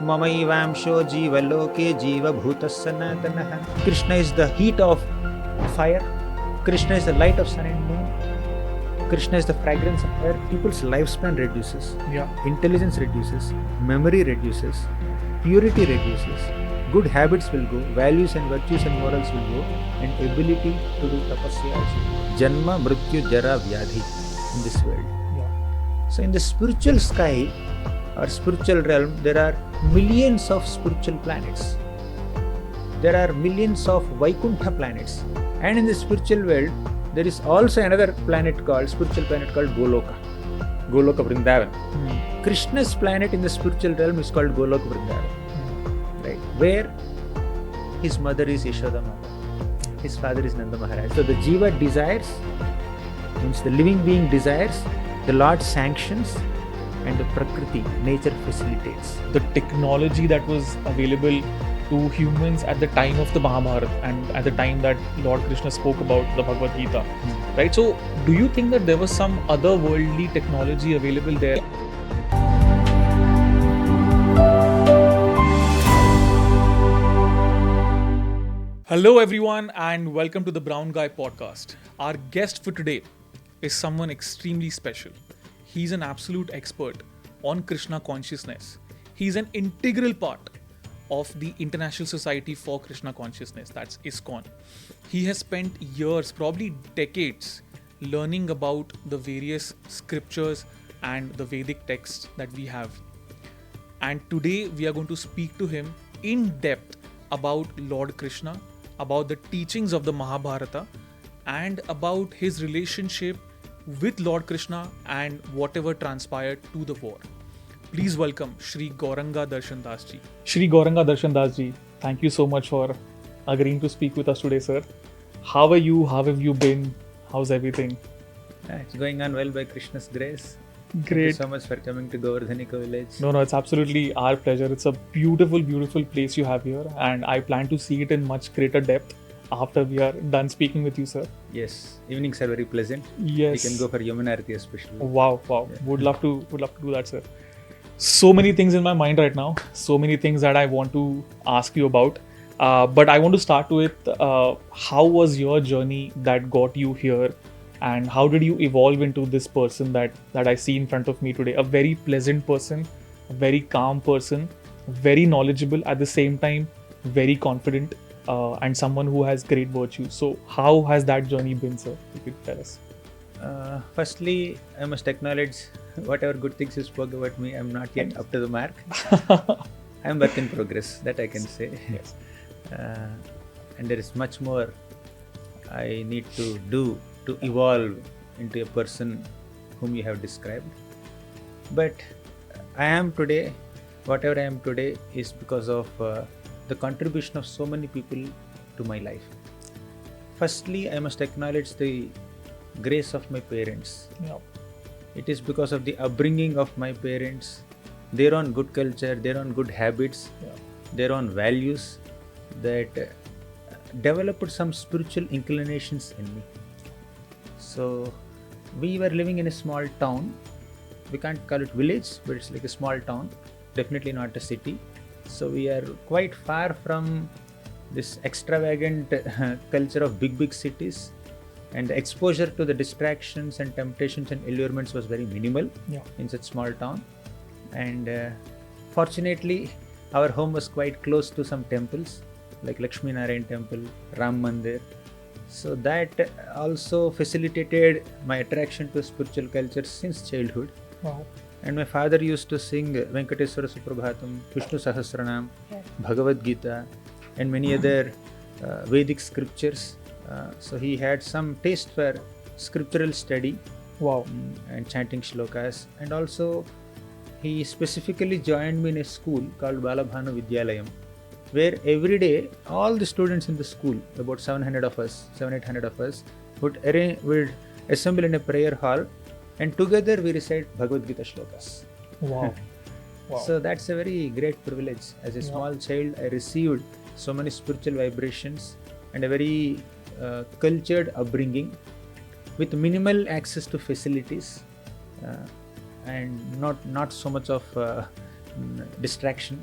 Mamaivamsho jiva loke jiva bhutas sanatanaha. Krishna is the heat of fire. Krishna is the light of sun and moon. Krishna is the fragrance of air. People's lifespan reduces. Intelligence reduces. Memory reduces. Purity reduces. Good habits will go. Values and virtues and morals will go. And ability to do tapasya also. Janma, mrityu, jara, vyadhi in this world. So in the spiritual sky or spiritual realm, there are millions of spiritual planets. There are millions of Vaikuntha planets. And in the spiritual world, there is also another spiritual planet called Goloka. Goloka Vrindavan. Krishna's planet in the spiritual realm is called Goloka Vrindavan. Right? Where his mother is Yashoda Mata. His father is Nanda Maharaj. So the Jiva desires, means the living being desires, the Lord sanctions, and the Prakriti, nature facilitates. The technology that was available to humans at the time of the Mahabharata and at the time that Lord Krishna spoke about the Bhagavad Gita, right? So, do you think that there was some otherworldly technology available there? Hello, everyone, and welcome to the Brown Guy podcast. Our guest for today is someone extremely special. He's an absolute expert on Krishna Consciousness. He's an integral part of the International Society for Krishna Consciousness, that's ISKCON. He has spent years, probably decades, learning about the various scriptures and the Vedic texts that we have. And today we are going to speak to him in depth about Lord Krishna, about the teachings of the Mahabharata, and about his relationship with Lord Krishna and whatever transpired to the war. Please welcome Shri Gauranga Darshan Das ji. Shri Gauranga Darshan Das ji, thank you so much for agreeing to speak with us today, sir. How are you? How have you been? How's everything? It's going on well by Krishna's grace. Great. Thank you so much for coming to Govardhanika village. No, it's absolutely our pleasure. It's a beautiful, beautiful place you have here, and I plan to see it in much greater depth after we are done speaking with you, sir. Yes, evenings are very pleasant. Yes. We can go for Yamuna Aarti especially. Wow. Yeah. Would love to do that, sir. So many things in my mind right now. So many things that I want to ask you about. But I want to start with how was your journey that got you here, and how did you evolve into this person that I see in front of me today? A very pleasant person, a very calm person, very knowledgeable at the same time, very confident. And someone who has great virtue. So how has that journey been, sir? If you could tell us. Firstly, I must acknowledge whatever good things you spoke about me, I'm not yet up to the mark. I'm work in progress, that I can say. Yes. And there is much more I need to do to evolve into a person whom you have described. But I am today, whatever I am today is because of the contribution of so many people to my life. Firstly, I must acknowledge the grace of my parents. Yeah. It is because of the upbringing of my parents, their own good culture, their own good habits, their own values that developed some spiritual inclinations in me. So, we were living in a small town. We can't call it village, but it's like a small town, definitely not a city. So we are quite far from this extravagant culture of big cities, and the exposure to the distractions and temptations and allurements was very minimal in such small town. And fortunately, our home was quite close to some temples like Lakshmi Narayan Temple, Ram Mandir. So that also facilitated my attraction to spiritual culture since childhood. Wow. And my father used to sing Venkateswara Suprabhatam, Vishnu Sahasranam, Bhagavad Gita, and many other Vedic scriptures. So he had some taste for scriptural study. Wow. And chanting shlokas. And also he specifically joined me in a school called Balabhanu Vidyalayam, where every day all the students in the school, about 700-800 of us, would assemble in a prayer hall, and together we recite Bhagavad Gita shlokas. Wow. So that's a very great privilege. As a small child, I received so many spiritual vibrations and a very cultured upbringing with minimal access to facilities and not so much of distraction.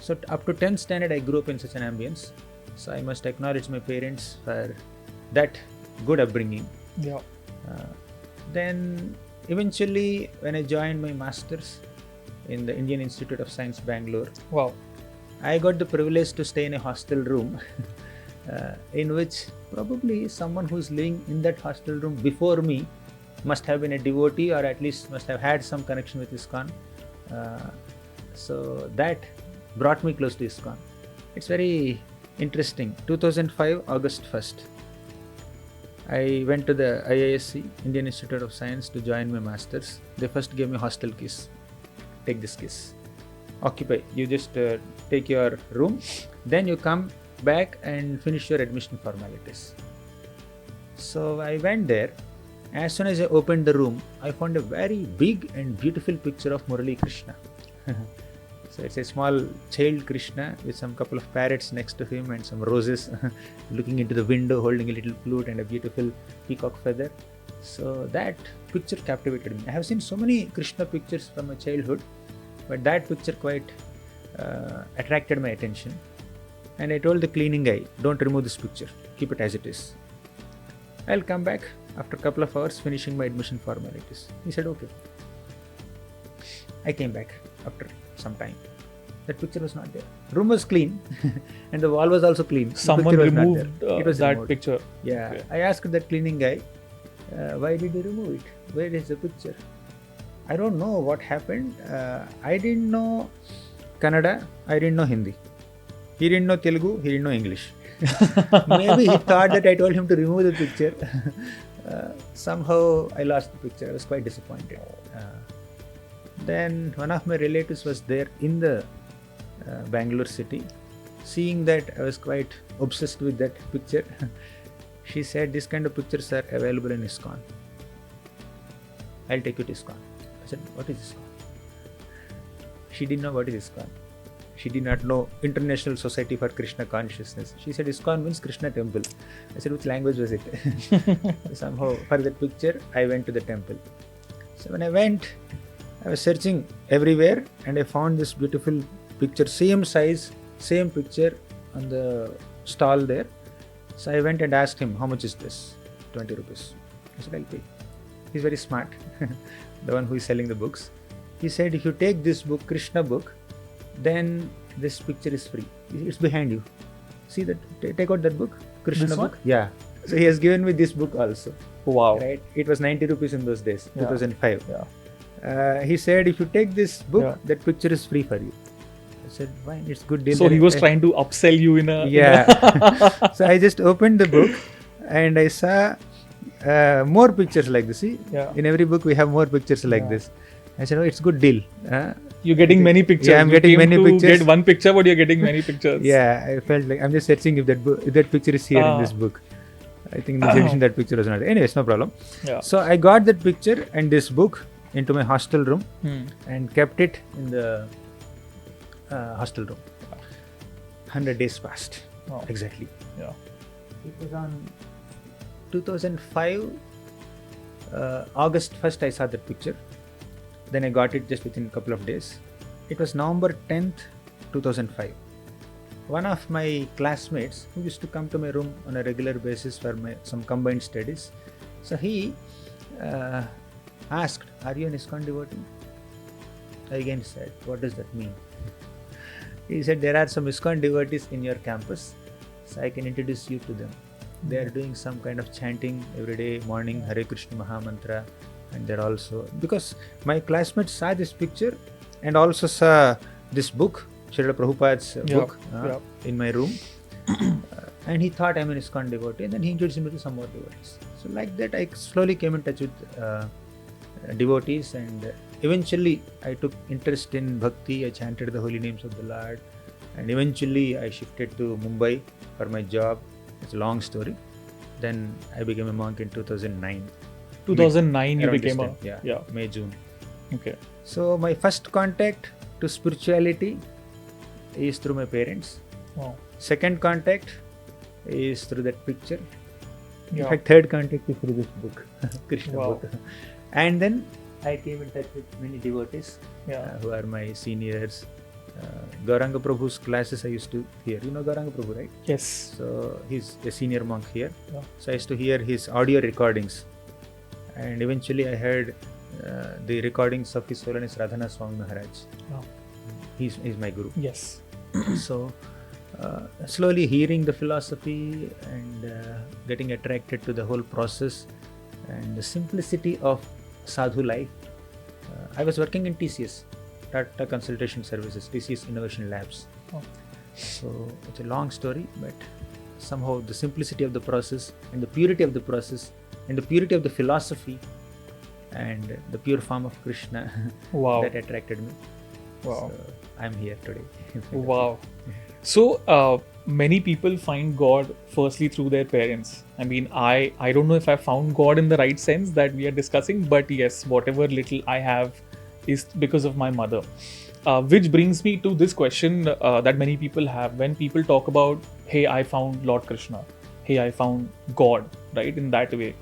So up to 10th standard, I grew up in such an ambience. So I must acknowledge my parents for that good upbringing. Yeah. Then eventually, when I joined my masters in the Indian Institute of Science, Bangalore, Wow. I got the privilege to stay in a hostel room in which probably someone who's living in that hostel room before me must have been a devotee, or at least must have had some connection with ISKCON. So that brought me close to ISKCON. It's very interesting. 2005, August 1st, I went to the IISc, Indian Institute of Science, to join my masters. They first gave me hostel keys. Take this keys. Occupy. You just take your room. Then you come back and finish your admission formalities. So I went there. As soon as I opened the room, I found a very big and beautiful picture of Murali Krishna. So it's a small child Krishna with some couple of parrots next to him and some roses looking into the window, holding a little flute and a beautiful peacock feather. So that picture captivated me. I have seen so many Krishna pictures from my childhood, but that picture quite attracted my attention. And I told the cleaning guy, don't remove this picture, keep it as it is. I'll come back after a couple of hours finishing my admission formalities. He said, okay. I came back after some time. That picture was not there. Room was clean and the wall was also clean. Someone removed that removed. picture. Yeah. Okay. I asked that cleaning guy, why did you remove it? Where is the picture? I don't know what happened. I didn't know Kannada. I didn't know Hindi. He didn't know Telugu. He didn't know English. Maybe he thought that I told him to remove the picture. Somehow I lost the picture. I was quite disappointed. Then one of my relatives was there in the Bangalore city. Seeing that, I was quite obsessed with that picture. She said, this kind of pictures are available in ISKCON. I'll take you to ISKCON. I said, what is ISKCON? She didn't know what is ISKCON. She did not know International Society for Krishna Consciousness. She said, ISKCON means Krishna temple. I said, which language was it? Somehow, for that picture, I went to the temple. So when I went, I was searching everywhere and I found this beautiful picture, same size, same picture on the stall there. So I went and asked him, how much is this? 20 rupees. I said, I'll pay. He's very smart, the one who is selling the books. He said, if you take this book, Krishna book, then this picture is free. It's behind you. See that? Take out that book, Krishna This book. one? Yeah. So he has given me this book also. Wow. Right? It was 90 rupees in those days, Yeah. 2005. Yeah. He said, if you take this book, Yeah. that picture is free for you. I said, fine, it's good deal. So he was trying to upsell you in a. Yeah. So I just opened the book and I saw more pictures like this. See, Yeah. in every book we have more pictures like Yeah. this. I said, oh, it's good deal. You're getting many pictures. Yeah, I'm You getting came many to pictures. Get one picture, but you're getting many pictures. Yeah, I felt like I'm just searching if that picture is here in this book. I think in this edition that picture was not. Anyways, no problem. Yeah. So I got that picture and this book into my hostel room Hmm. and kept it in the hostel room. 100 days passed. Wow. Exactly. Yeah. It was on 2005, August 1st, I saw that picture. Then I got it just within a couple of days. It was November 10th, 2005. One of my classmates who used to come to my room on a regular basis for some combined studies. So he asked, are you an ISKCON devotee? I again said, what does that mean? He said, there are some ISKCON devotees in your campus, so I can introduce you to them. They are doing some kind of chanting every day morning, Hare Krishna Maha Mantra, and they're also, because my classmates saw this picture and also saw this book, Srila Prabhupada's book in my room, and he thought I'm an ISKCON devotee, and then he introduced me to some more devotees. So like that, I slowly came in touch with devotees, and eventually I took interest in bhakti. I chanted the holy names of the Lord, and eventually I shifted to Mumbai for my job. It's a long story. Then I became a monk in 2009. 2009 you Around became this a. time. May, June. Okay. So my first contact to spirituality is through my parents. Wow. Second contact is through that picture. Yeah. In fact, third contact is through this book, Krishna Wow. book. And then I came in touch with many devotees Yeah. who are my seniors, Gauranga Prabhu's classes I used to hear. You know Gauranga Prabhu, right? Yes. So he's a senior monk here. Yeah. So I used to hear his audio recordings, and eventually I heard the recordings of His Holiness Radhana Swami Maharaj. Yeah. He's my guru. Yes. So slowly hearing the philosophy and getting attracted to the whole process and the simplicity of sadhu life. I was working in TCS, Tata Consultation Services, TCS Innovation Labs. Oh. So it's a long story, but somehow the simplicity of the process and the purity of the process and the purity of the philosophy and the pure form of Krishna Wow. that attracted me. Wow. So I'm here today. Wow. So many people find God firstly through their parents. I mean, I don't know if I found God in the right sense that we are discussing, but yes, whatever little I have is because of my mother. Which brings me to this question that many people have when people talk about, hey, I found Lord Krishna, hey, I found God, right? In that way,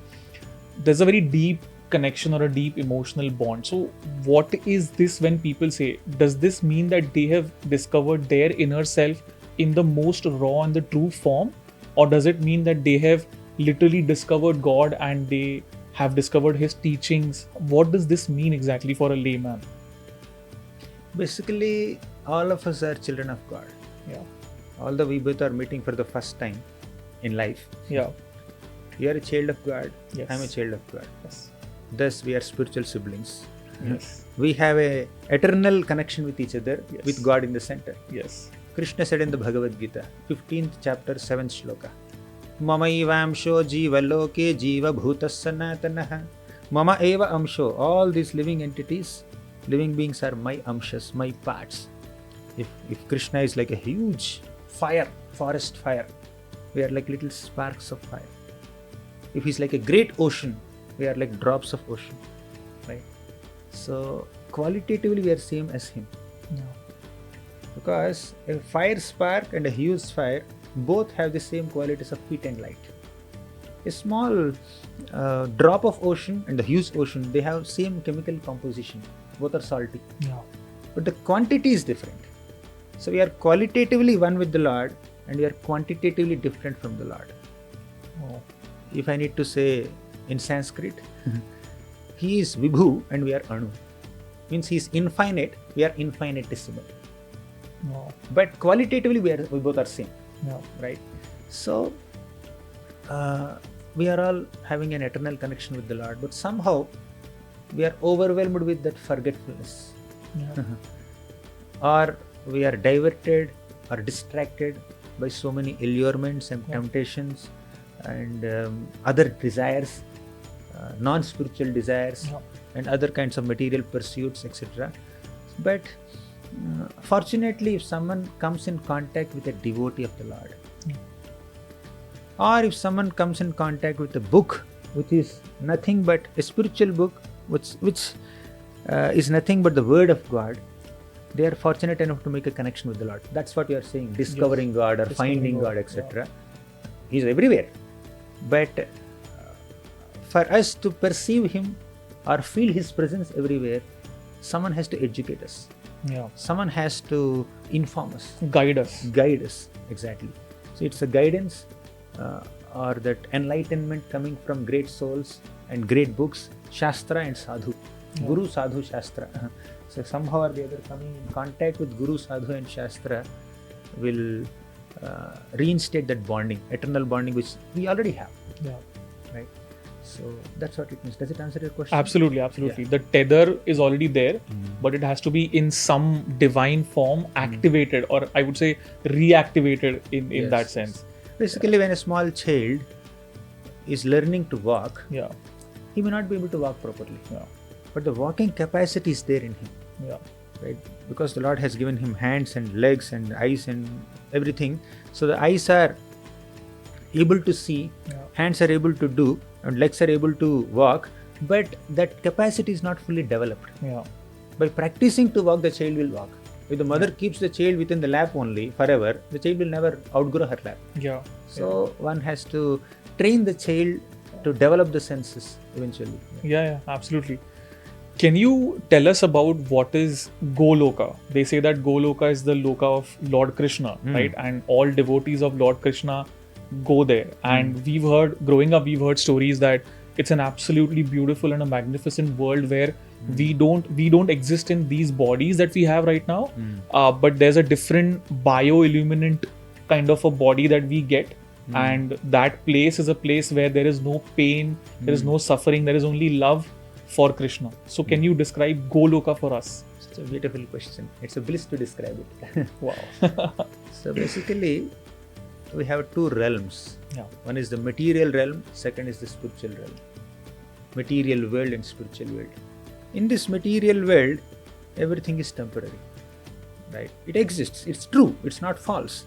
there's a very deep connection or a deep emotional bond. So what is this when people say, does this mean that they have discovered their inner self in the most raw and the true form, or does it mean that they have literally discovered God and they have discovered his teachings? What does this mean exactly for a layman? Basically, all of us are children of God. Yeah. Although we both are meeting for the first time in life. Yeah. You are a child of God. Yes. I'm a child of God. Yes. Thus, we are spiritual siblings. Yes. We have a eternal connection with each other, Yes. with God in the center. Yes. Krishna said in the Bhagavad Gita, 15th chapter, 7th shloka, Mama eva amsho jiva loke jiva bhutas sanatanaha. Mama eva amsho. All these living entities, living beings are my amshas, my parts. If Krishna is like a huge fire, forest fire, we are like little sparks of fire. If he's like a great ocean, we are like drops of ocean, right? So qualitatively we are same as him. Yeah. Because a fire spark and a huge fire both have the same qualities of heat and light. A small drop of ocean and the huge ocean, they have same chemical composition. Both are salty. Yeah. But the quantity is different. So we are qualitatively one with the Lord and we are quantitatively different from the Lord. Oh. If I need to say in Sanskrit, he is Vibhu and we are Anu. Means he is infinite, we are infinitesimal. Wow. But qualitatively we both are same. Yeah. Right? So we are all having an eternal connection with the Lord, but somehow we are overwhelmed with that forgetfulness. Yeah. Or we are diverted or distracted by so many allurements and temptations and other desires, non-spiritual desires and other kinds of material pursuits, etc. But fortunately, if someone comes in contact with a devotee of the Lord, or if someone comes in contact with a book which is nothing but a spiritual book which is nothing but the word of God, they are fortunate enough to make a connection with the Lord. That's what you are saying, discovering God or finding God, etc. He is everywhere. But for us to perceive him or feel his presence everywhere, someone has to educate us. Yeah. Someone has to inform us. Guide us. Guide us, exactly. So it's a guidance or that enlightenment coming from great souls and great books, Shastra and Sadhu. Guru, Sadhu, Shastra. So somehow or the other, coming in contact with Guru, Sadhu and Shastra will reinstate that bonding, eternal bonding which we already have. Yeah. Right? So that's what it means. Does it answer your question? Absolutely, absolutely. The tether is already there, but it has to be in some divine form activated, or I would say reactivated in that sense. Basically, when a small child is learning to walk, he may not be able to walk properly. But the walking capacity is there in him. Right? Because the Lord has given him hands and legs and eyes and everything. So the eyes are able to see, hands are able to do, and legs are able to walk, but that capacity is not fully developed. By practicing to walk, the child will walk. If the mother keeps the child within the lap only forever, the child will never outgrow her lap. So one has to train the child to develop the senses eventually. Yeah, absolutely. Can you tell us about what is Goloka? They say that Goloka is the Loka of Lord Krishna, right? And all devotees of Lord Krishna go there. And growing up, we've heard stories that it's an absolutely beautiful and a magnificent world where we don't exist in these bodies that we have right now, but there's a different bio-illuminant kind of a body that we get. And that place is a place where there is no pain, there is no suffering, there is only love for Krishna. So can you describe Goloka for us? It's a beautiful question. It's a bliss to describe it. Wow. So basically, we have two realms. Yeah. One is the material realm, second is the spiritual realm. Material world and spiritual world. In this material world, everything is temporary. Right? It exists. It's true. It's not false.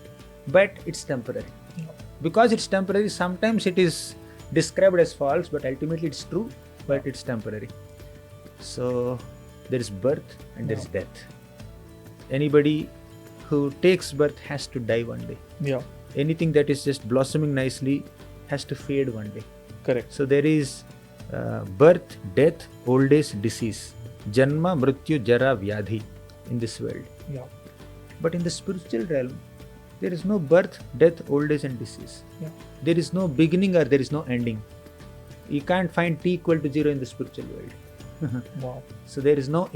But it's temporary. Yeah. Because it's temporary, sometimes it is described as false, but ultimately it's true, but it's temporary. So there is birth and there is death. Anybody who takes birth has to die one day. Yeah. Anything that is just blossoming nicely has to fade one day. Correct. So there is birth, death, old age, disease. Janma, Mrityu, Jara, Vyadhi in this world. Yeah. But in the spiritual realm, there is no birth, death, old age and disease. Yeah. There is no beginning or there is no ending. You can't find t equal to 0 in the spiritual world. Wow. So there is no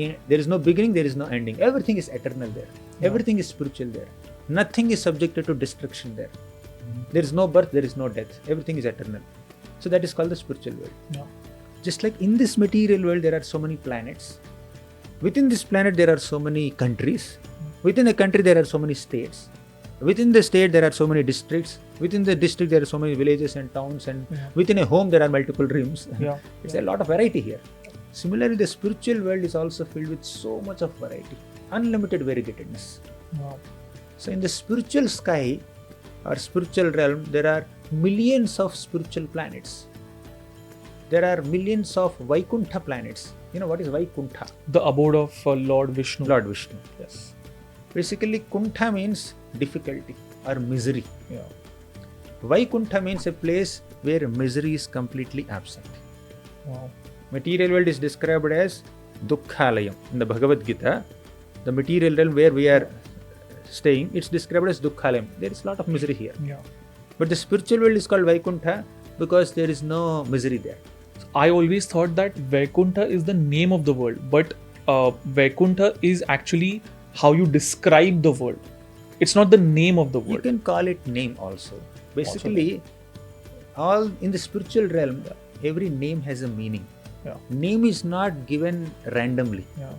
beginning, there is no ending. Everything is eternal there. Yeah. Everything is spiritual there. Nothing is subjected to destruction there. There is no birth, there is no death. Everything is eternal. So that is called the spiritual world. Yeah. Just like in this material world, there are so many planets. Within this planet, there are so many countries. Within a country, there are so many states. Within the state, there are so many districts. Within the district, there are so many villages and towns. And within a home, there are multiple realms. Yeah. It's a lot of variety here. Similarly, the spiritual world is also filled with so much of variety. Unlimited variegatedness. Wow. So in the spiritual sky or spiritual realm, there are millions of spiritual planets. There are millions of Vaikuntha planets. You know what is Vaikuntha? The abode of Lord Vishnu. Lord Vishnu. Yes. Basically, Kuntha means difficulty or misery. Yeah. Vaikuntha means a place where misery is completely absent. Wow. Material world is described as Dukkhalayam. In the Bhagavad Gita, the material realm where we are staying, it's described as Dukkhalayam. There is a lot of misery here. Yeah. But the spiritual world is called Vaikuntha because there is no misery there. I always thought that Vaikuntha is the name of the world, but Vaikuntha is actually how you describe the world. It's not the name of the You world. can call it name also. Basically, all in the spiritual realm, every name has a meaning. Yeah. Name is not given randomly. Yeah.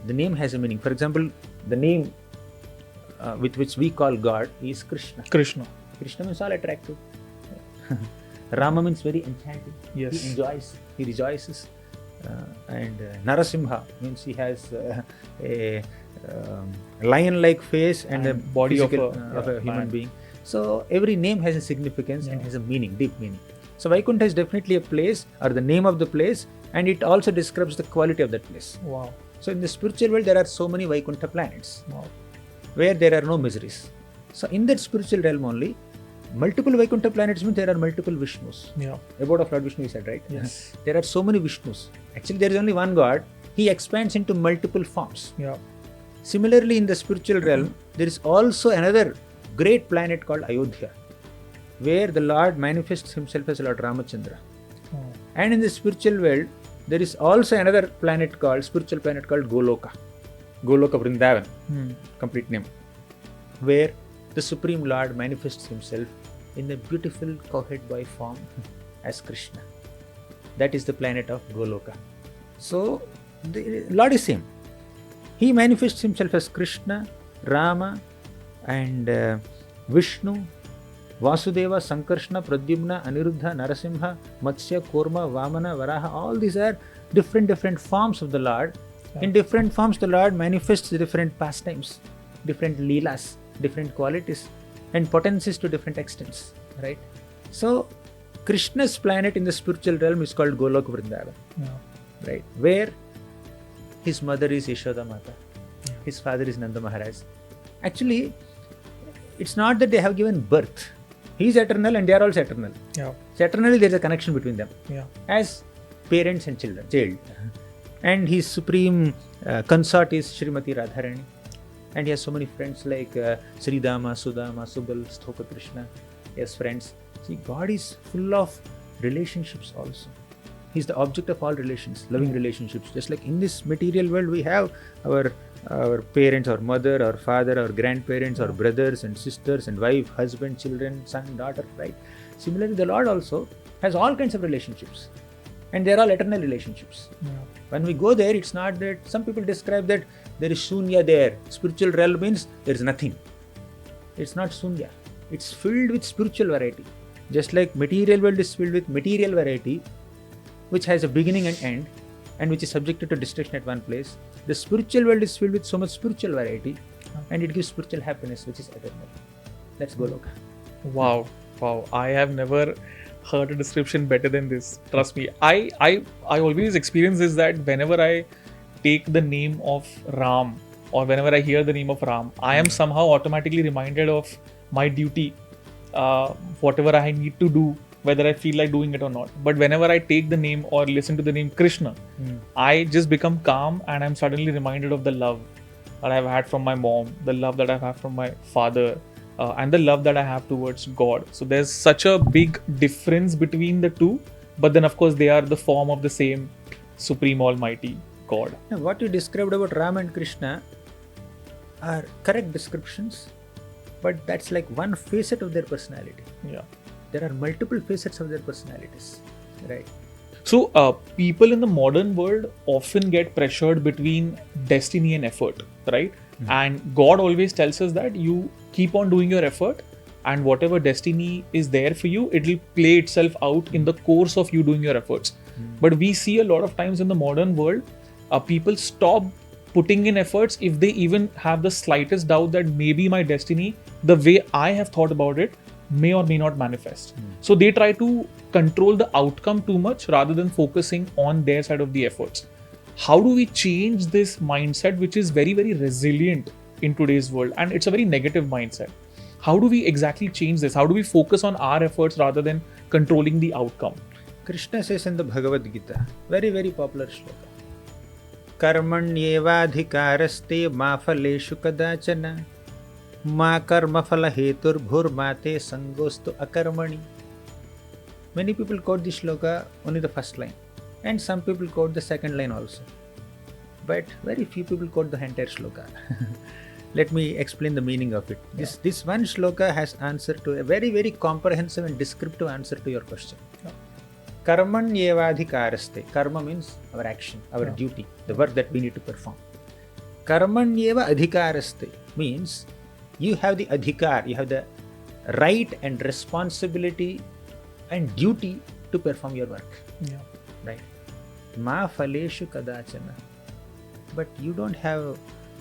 The name has a meaning. For example, the name with which we call God is Krishna. Krishna. Krishna means all attractive. Rama means very enchanting. Yes. He enjoys, he rejoices. And Narasimha means he has a lion-like face and a body of a human man. being. So every name has a significance and has a meaning, deep meaning. So Vaikuntha is definitely a place or the name of the place, and it also describes the quality of that place. Wow. So in the spiritual world, there are so many Vaikuntha planets Wow. where there are no miseries. So in that spiritual realm only, multiple Vaikuntha planets means there are multiple Vishnus. Yeah. Abode of Lord Vishnu, you said, right? Yes. There are so many Vishnus. Actually, there is only one God. He expands into multiple forms. Yeah. Similarly, in the spiritual realm, there is also another great planet called Ayodhya, where the Lord manifests himself as Lord Ramachandra. Oh. And in the spiritual world, there is also another spiritual planet called Goloka. Goloka Vrindavan, complete name, where the Supreme Lord manifests himself in a beautiful cowherd boy form as Krishna. That is the planet of Goloka. So, the Lord is same. He manifests himself as Krishna, Rama, and Vishnu, Vasudeva, Sankarshna, Pradyumna, Aniruddha, Narasimha, Matsya, Kurma, Vamana, Varaha. All these are different forms of the Lord. In different forms, the Lord manifests different pastimes, different leelas, different qualities, and potencies to different extents. Right? So, Krishna's planet in the spiritual realm is called Goloka Vrindavan. Yeah. Right? Where his mother is Yashoda Mata, his father is Nanda Maharaj. Actually, it's not that they have given birth. He is eternal and they are also eternal. Yeah. So eternally there is a connection between them Yeah. as parents and child. And his supreme consort is Srimati Radharani. And he has so many friends like Sridama, Sudama, Subal, Stoka Krishna. He has friends. See, God is full of relationships also. He's the object of all relations, loving relationships. Just like in this material world, we have our parents, our mother, our father, our grandparents, our brothers and sisters and wife, husband, children, son, daughter, right? Similarly, the Lord also has all kinds of relationships. And they're all eternal relationships. Yeah. When we go there, it's not that some people describe that there is shunya there. Spiritual realm means there is nothing. It's not shunya. It's filled with spiritual variety. Just like material world is filled with material variety, which has a beginning and end, and which is subjected to destruction at one place. The spiritual world is filled with so much spiritual variety, and it gives spiritual happiness, which is eternal. That's Goloka. Wow. I have never heard a description better than this. Trust me. I always experience this, that whenever I take the name of Ram, or whenever I hear the name of Ram, I am somehow automatically reminded of my duty, whatever I need to do, whether I feel like doing it or not. But whenever I take the name or listen to the name Krishna, I just become calm, and I'm suddenly reminded of the love that I've had from my mom, the love that I've had from my father, and the love that I have towards God. So there's such a big difference between the two, but then of course they are the form of the same Supreme Almighty God. Now, what you described about Rama and Krishna are correct descriptions, but that's like one facet of their personality. Yeah. There are multiple facets of their personalities, right? So people in the modern world often get pressured between destiny and effort, right? And God always tells us that you keep on doing your effort, and whatever destiny is there for you, it will play itself out in the course of you doing your efforts. But we see a lot of times in the modern world, people stop putting in efforts if they even have the slightest doubt that maybe my destiny, the way I have thought about it, may or may not manifest. So they try to control the outcome too much rather than focusing on their side of the efforts. How do we change this mindset, which is very, very resilient in today's world, and it's a very negative mindset? How do we exactly change this? How do we focus on our efforts rather than controlling the outcome? Krishna says in the Bhagavad Gita, very, very popular shloka, Karmanyevadhikaraste ma phaleshu kadachana ma karma phala hetur bhur mate sangostu akarmani. Many people quote this shloka only the first line, and some people quote the second line also. But very few people quote the entire shloka. Let me explain the meaning of it. This one shloka has answer to a very, very comprehensive and descriptive answer to your question. Karmanyevadhikaraste. Karma means our action, our duty, the work that we need to perform. Karmanyeva adhikaraste means you have the adhikar, you have the right and responsibility and duty to perform your work. Yeah. Right. Ma phaleshu kadachana. But you don't have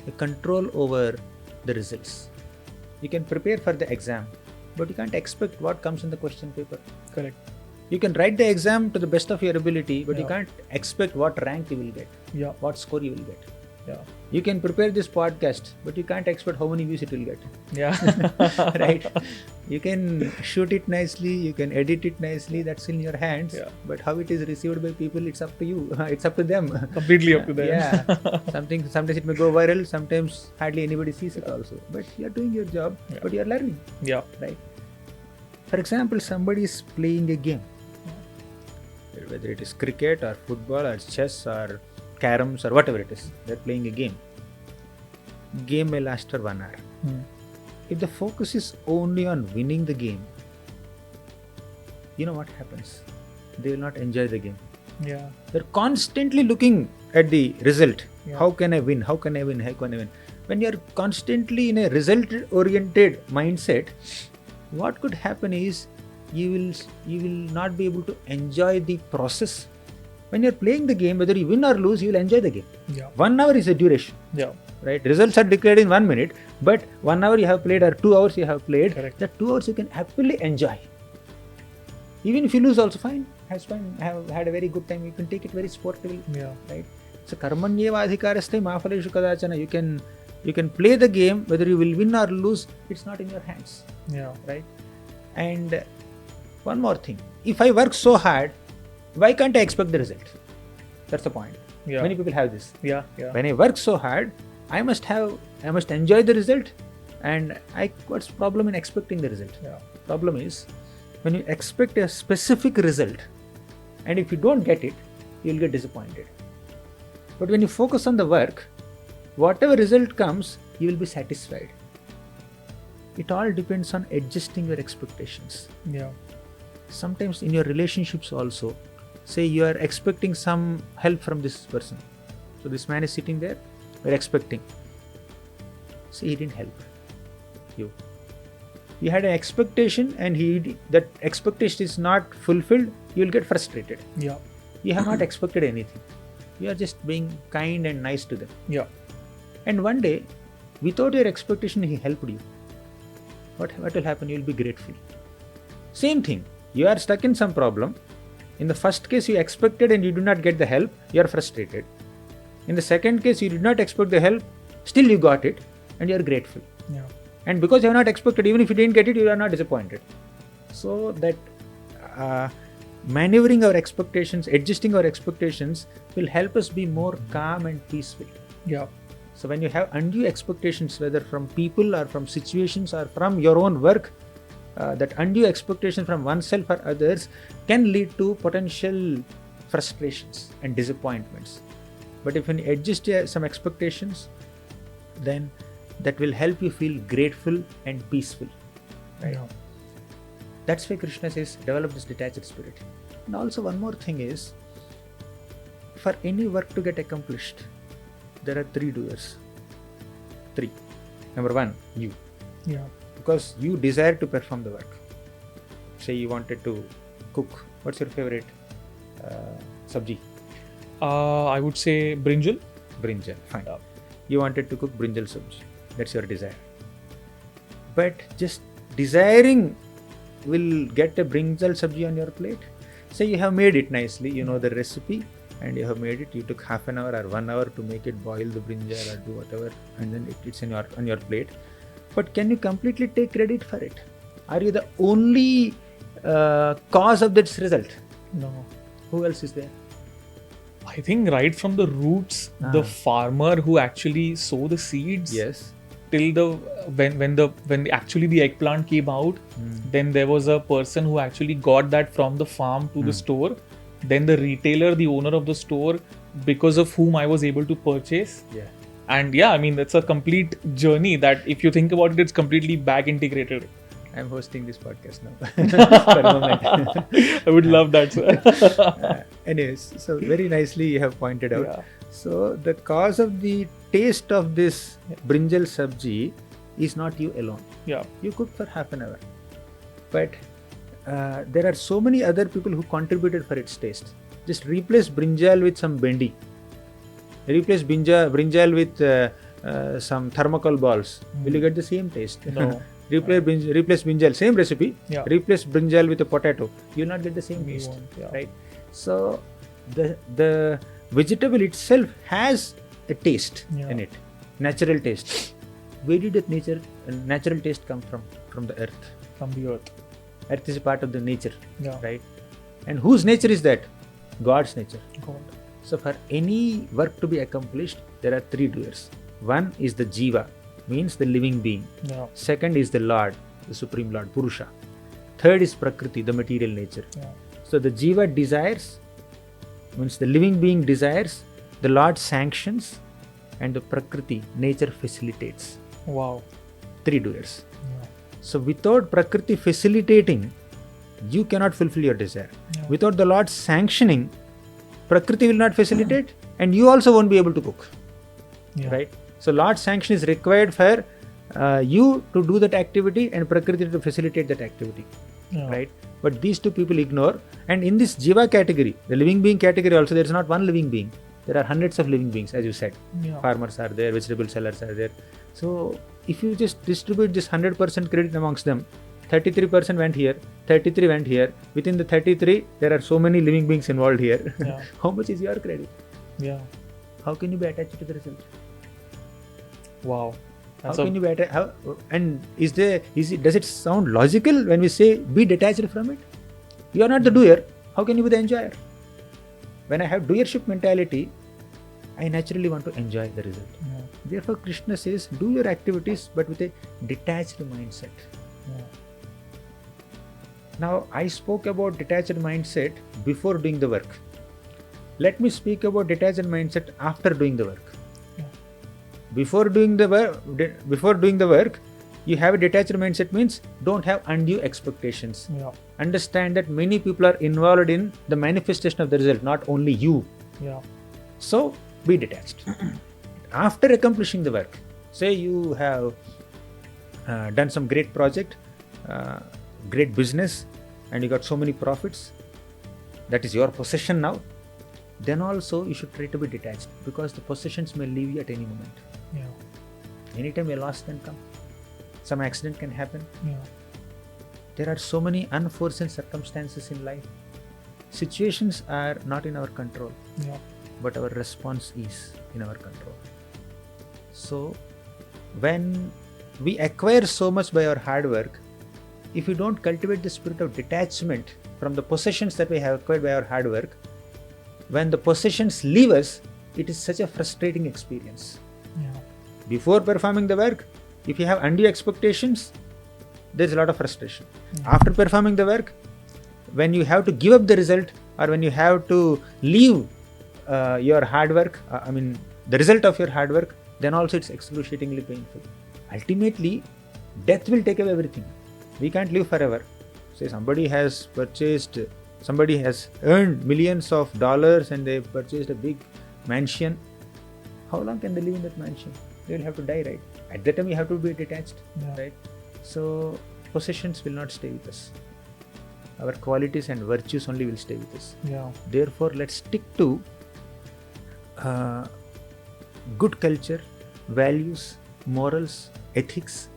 a control over the results. You can prepare for the exam, but you can't expect what comes in the question paper. Correct. You can write the exam to the best of your ability, but you can't expect what rank you will get, what score you will get. Yeah. You can prepare this podcast, but you can't expect how many views it will get. Yeah. Right? You can shoot it nicely, you can edit it nicely, that's in your hands. Yeah. But how it is received by people, it's up to you. It's up to them. Completely up to them. Yeah. Sometimes it may go viral, sometimes hardly anybody sees it also. But you're doing your job, but you're learning. Yeah. Right? For example, somebody is playing a game. Whether it is cricket or football or chess or caroms or whatever it is, they're playing a game. Game may last for 1 hour. If the focus is only on winning the game, you know what happens? They will not enjoy the game. Yeah. They're constantly looking at the result. Yeah. How can I win? How can I win? How can I win? When you're constantly in a result-oriented mindset, what could happen is you will not be able to enjoy the process. When you're playing the game, whether you win or lose, you will enjoy the game. Yeah. 1 hour is a duration. Yeah. Right? Results are declared in 1 minute, but 1 hour you have played or 2 hours you have played. Correct. That 2 hours you can happily enjoy. Even if you lose, also fine. Have had a very good time. You can take it very sportively. Yeah. Right? So karmanyeva adhikaraste ma phaleshu kadachana. You can play the game, whether you will win or lose, it's not in your hands. Yeah. Right? And one more thing. If I work so hard, why can't I expect the result? That's the point. Yeah. Many people have this. Yeah. When I work so hard, I must enjoy the result. And what's the problem in expecting the result? Yeah. Problem is, when you expect a specific result, and if you don't get it, you'll get disappointed. But when you focus on the work, whatever result comes, you will be satisfied. It all depends on adjusting your expectations. Yeah. Sometimes in your relationships also, say you are expecting some help from this person. So this man is sitting there, you're expecting. Say he didn't help you. You had an expectation and that expectation is not fulfilled, you will get frustrated. Yeah. You have not expected anything. You are just being kind and nice to them. Yeah. And one day, without your expectation, he helped you. What will happen? You will be grateful. Same thing. You are stuck in some problem. In the first case, you expected and you do not get the help. You are frustrated. In the second case, you did not expect the help. Still, you got it, and you are grateful. Yeah. And because you have not expected, even if you didn't get it, you are not disappointed. So that maneuvering our expectations, adjusting our expectations, will help us be more calm and peaceful. Yeah. So when you have undue expectations, whether from people or from situations or from your own work, that undue expectation from oneself or others can lead to potential frustrations and disappointments. But if you adjust some expectations, then that will help you feel grateful and peaceful. Right? Yeah. That's why Krishna says, develop this detached spirit. And also one more thing is, for any work to get accomplished, there are 3 doers. 3. Number 1, you. Yeah. Because you desire to perform the work. Say you wanted to cook. What's your favorite sabji? I would say brinjal. Brinjal. Fine. You wanted to cook brinjal sabji. That's your desire. But just desiring will get a brinjal sabji on your plate. Say you have made it nicely. You know the recipe. And you have made it, you took half an hour or 1 hour to make it, boil the brinjal or do whatever, and then it's on your plate. But can you completely take credit for it? Are you the only cause of this result? No. Who else is there? I think right from the roots, the farmer who actually sow the seeds, Yes. till when actually the eggplant came out, then there was a person who actually got that from the farm to the store. Then the retailer, the owner of the store, because of whom I was able to purchase. Yeah. And yeah, I mean, that's a complete journey that if you think about it, it's completely back integrated. I'm hosting this podcast now. For a moment. I would love that, sir. Anyways, so very nicely you have pointed out. Yeah. So the cause of the taste of this brinjal sabji is not you alone. Yeah. You cooked for half an hour. But there are so many other people who contributed for its taste. Just replace brinjal with some bendi. Replace brinjal with some thermocol balls. Will you get the same taste? No. Replace brinjal, same recipe. Yeah. Replace brinjal with a potato. You will not get the same We taste. won't, yeah. Right? So the vegetable itself has a taste in it. Natural taste. Where did that natural taste come from? From the earth. From the earth. Earth is a part of the nature, right? And whose nature is that? God's nature. God. So for any work to be accomplished, there are 3 doers. 1 is the Jiva, means the living being. Yeah. 2nd is the Lord, the Supreme Lord, Purusha. 3rd is Prakriti, the material nature. Yeah. So the Jiva desires, means the living being desires, the Lord sanctions, and the Prakriti, nature facilitates. Wow. 3 doers. Yeah. So without Prakriti facilitating, you cannot fulfill your desire. Yeah. Without the Lord sanctioning, Prakriti will not facilitate and you also won't be able to cook. Yeah. Right? So Lord's sanction is required for you to do that activity and Prakriti to facilitate that activity. Yeah. Right? But these 2 people ignore. And in this Jiva category, the living being category also, there is not one living being. There are hundreds of living beings, as you said. Yeah. Farmers are there, vegetable sellers are there. So if you just distribute this 100% credit amongst them, 33% went here, 33 went here. Within the 33, there are so many living beings involved here. Yeah. How much is your credit? Yeah. How can you be attached to the result? Wow. How can you be attached? And does it sound logical when we say be detached from it? You are not the doer. How can you be the enjoyer? When I have doership mentality, I naturally want to enjoy the result. Yeah. Therefore, Krishna says, do your activities but with a detached mindset. Yeah. Now, I spoke about detached mindset before doing the work. Let me speak about detached mindset after doing the work. Yeah. Before doing the work, you have a detached mindset means don't have undue expectations. Yeah. Understand that many people are involved in the manifestation of the result, not only you. Yeah. So, be detached. After accomplishing the work, say you have done some great project, great business, and you got so many profits, that is your possession now, then also you should try to be detached, because the possessions may leave you at any moment. Yeah. Anytime a loss can come, some accident can happen. Yeah. There are so many unforeseen circumstances in life. Situations are not in our control, Yeah. but our response is in our control. So, when we acquire so much by our hard work, if we don't cultivate the spirit of detachment from the possessions that we have acquired by our hard work, when the possessions leave us, it is such a frustrating experience. Yeah. Before performing the work, if you have undue expectations, there's a lot of frustration. Yeah. After performing the work, when you have to give up the result, or when you have to leave your hard work, the result of your hard work, then also it's excruciatingly painful. Ultimately, death will take away everything. We can't live forever. Say somebody has earned millions of dollars and they purchased a big mansion. How long can they live in that mansion? They will have to die, right? At that time, you have to be detached, Yeah. right? So, possessions will not stay with us. Our qualities and virtues only will stay with us. Yeah. Therefore, let's stick to good culture, values, morals, ethics,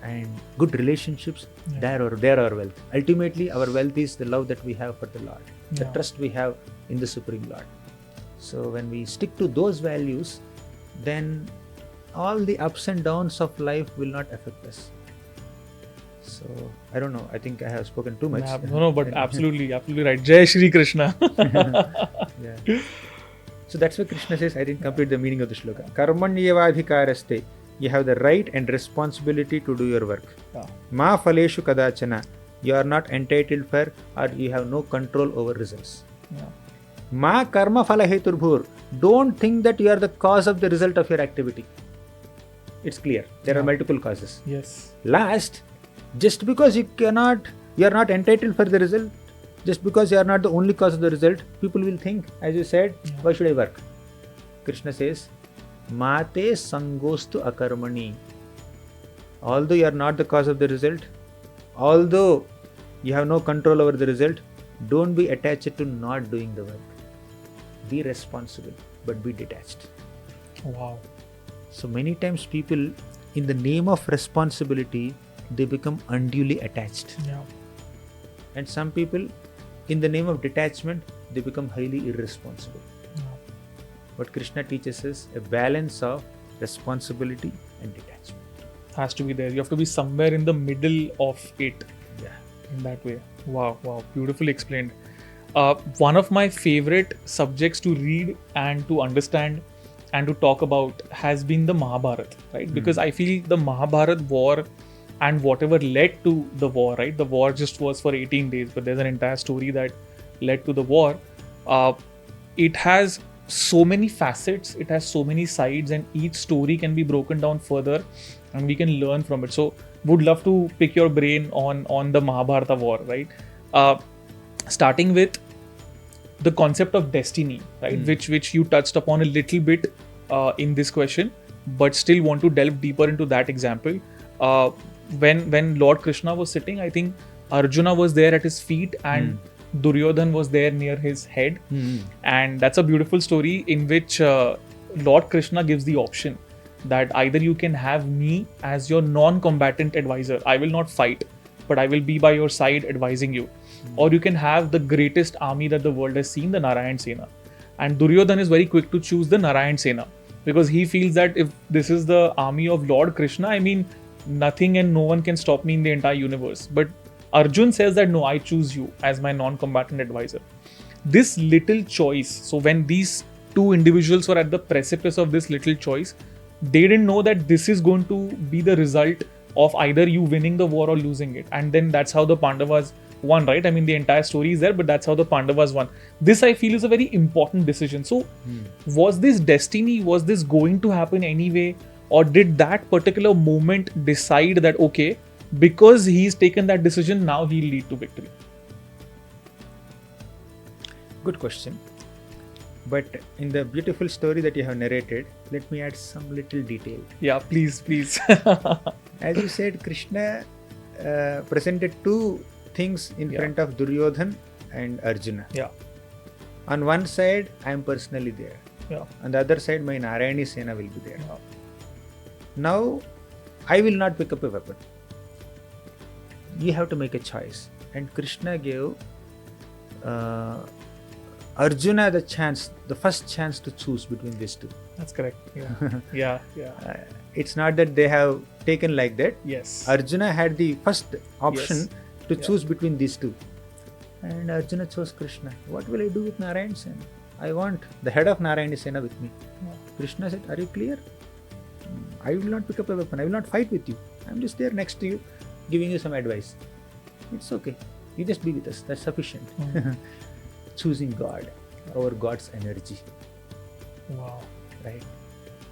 and good relationships. Yeah. They're our wealth. Ultimately, our wealth is the love that we have for the Lord, the Yeah. trust we have in the Supreme Lord. So, when we stick to those values, then all the ups and downs of life will not affect us. So, I don't know. I think I have spoken too much. No, but absolutely right. Jai Shri Krishna. Yeah. So that's why Krishna says, I didn't complete the meaning of the shloka. Karmanyevadhikaraste. You have the right and responsibility to do your work. Yeah. Ma phaleshu kadachana. You are not entitled for, or you have no control over results. Yeah. Ma karma phala heturbhur. Don't think that you are the cause of the result of your activity. It's clear. There are multiple causes. Yes. Last, just because you are not entitled for the result, just because you are not the only cause of the result, people will think, as you said, why should I work? Krishna says, Mate sangostu akarmani. Although you are not the cause of the result, although you have no control over the result, don't be attached to not doing the work. Be responsible, but be detached. Wow. So many times people, in the name of responsibility, they become unduly attached. Yeah. And some people, in the name of detachment, they become highly irresponsible. Yeah. But Krishna teaches us a balance of responsibility and detachment. Has to be there. You have to be somewhere in the middle of it. Yeah. In that way. Wow. Beautifully explained. One of my favorite subjects to read and to understand and to talk about has been the Mahabharata, right? Because I feel the Mahabharata war and whatever led to the war, right? The war just was for 18 days, but there's an entire story that led to the war. It has so many facets, it has so many sides, and each story can be broken down further and we can learn from it. So would love to pick your brain on the Mahabharata war, right? Starting with the concept of destiny, right? Which you touched upon a little bit in this question, but still want to delve deeper into that example. When Lord Krishna was sitting, I think Arjuna was there at his feet and Duryodhan was there near his head. And that's a beautiful story in which Lord Krishna gives the option that either you can have me as your non-combatant advisor. I will not fight, but I will be by your side advising you. Or you can have the greatest army that the world has seen, the Narayani Sena. And Duryodhan is very quick to choose the Narayani Sena because he feels that if this is the army of Lord Krishna, I mean, nothing and no one can stop me in the entire universe. But Arjun says that no, I choose you as my non-combatant advisor. This little choice, so when these two individuals were at the precipice of this little choice. They didn't know that this is going to be the result of either you winning the war or losing it. And then that's how the Pandavas won, right? I mean, the entire story is there, but that's how the Pandavas won. This, I feel, is a very important decision. So, was this destiny? Was this going to happen anyway? Or did that particular moment decide that, okay, because he's taken that decision, now he'll lead to victory? Good question. But in the beautiful story that you have narrated, let me add some little detail. Yeah, please. As you said, Krishna presented two things in front of Duryodhan and Arjuna. Yeah. On one side, I am personally there. Yeah. On the other side, my Narayani Sena will be there. Yeah. Now, I will not pick up a weapon. You have to make a choice. And Krishna gave Arjuna the first chance to choose between these two. That's correct. Yeah. It's not that they have taken like that. Yes. Arjuna had the first option to Yeah. choose between these two. And Arjuna chose Krishna. What will I do with Narayani Sena? I want the head of Narayani Sena with me. Yeah. Krishna said, are you clear? I will not pick up a weapon. I will not fight with you. I'm just there next to you, giving you some advice. It's okay. You just be with us. That's sufficient. Choosing God over God's energy. Wow. Right?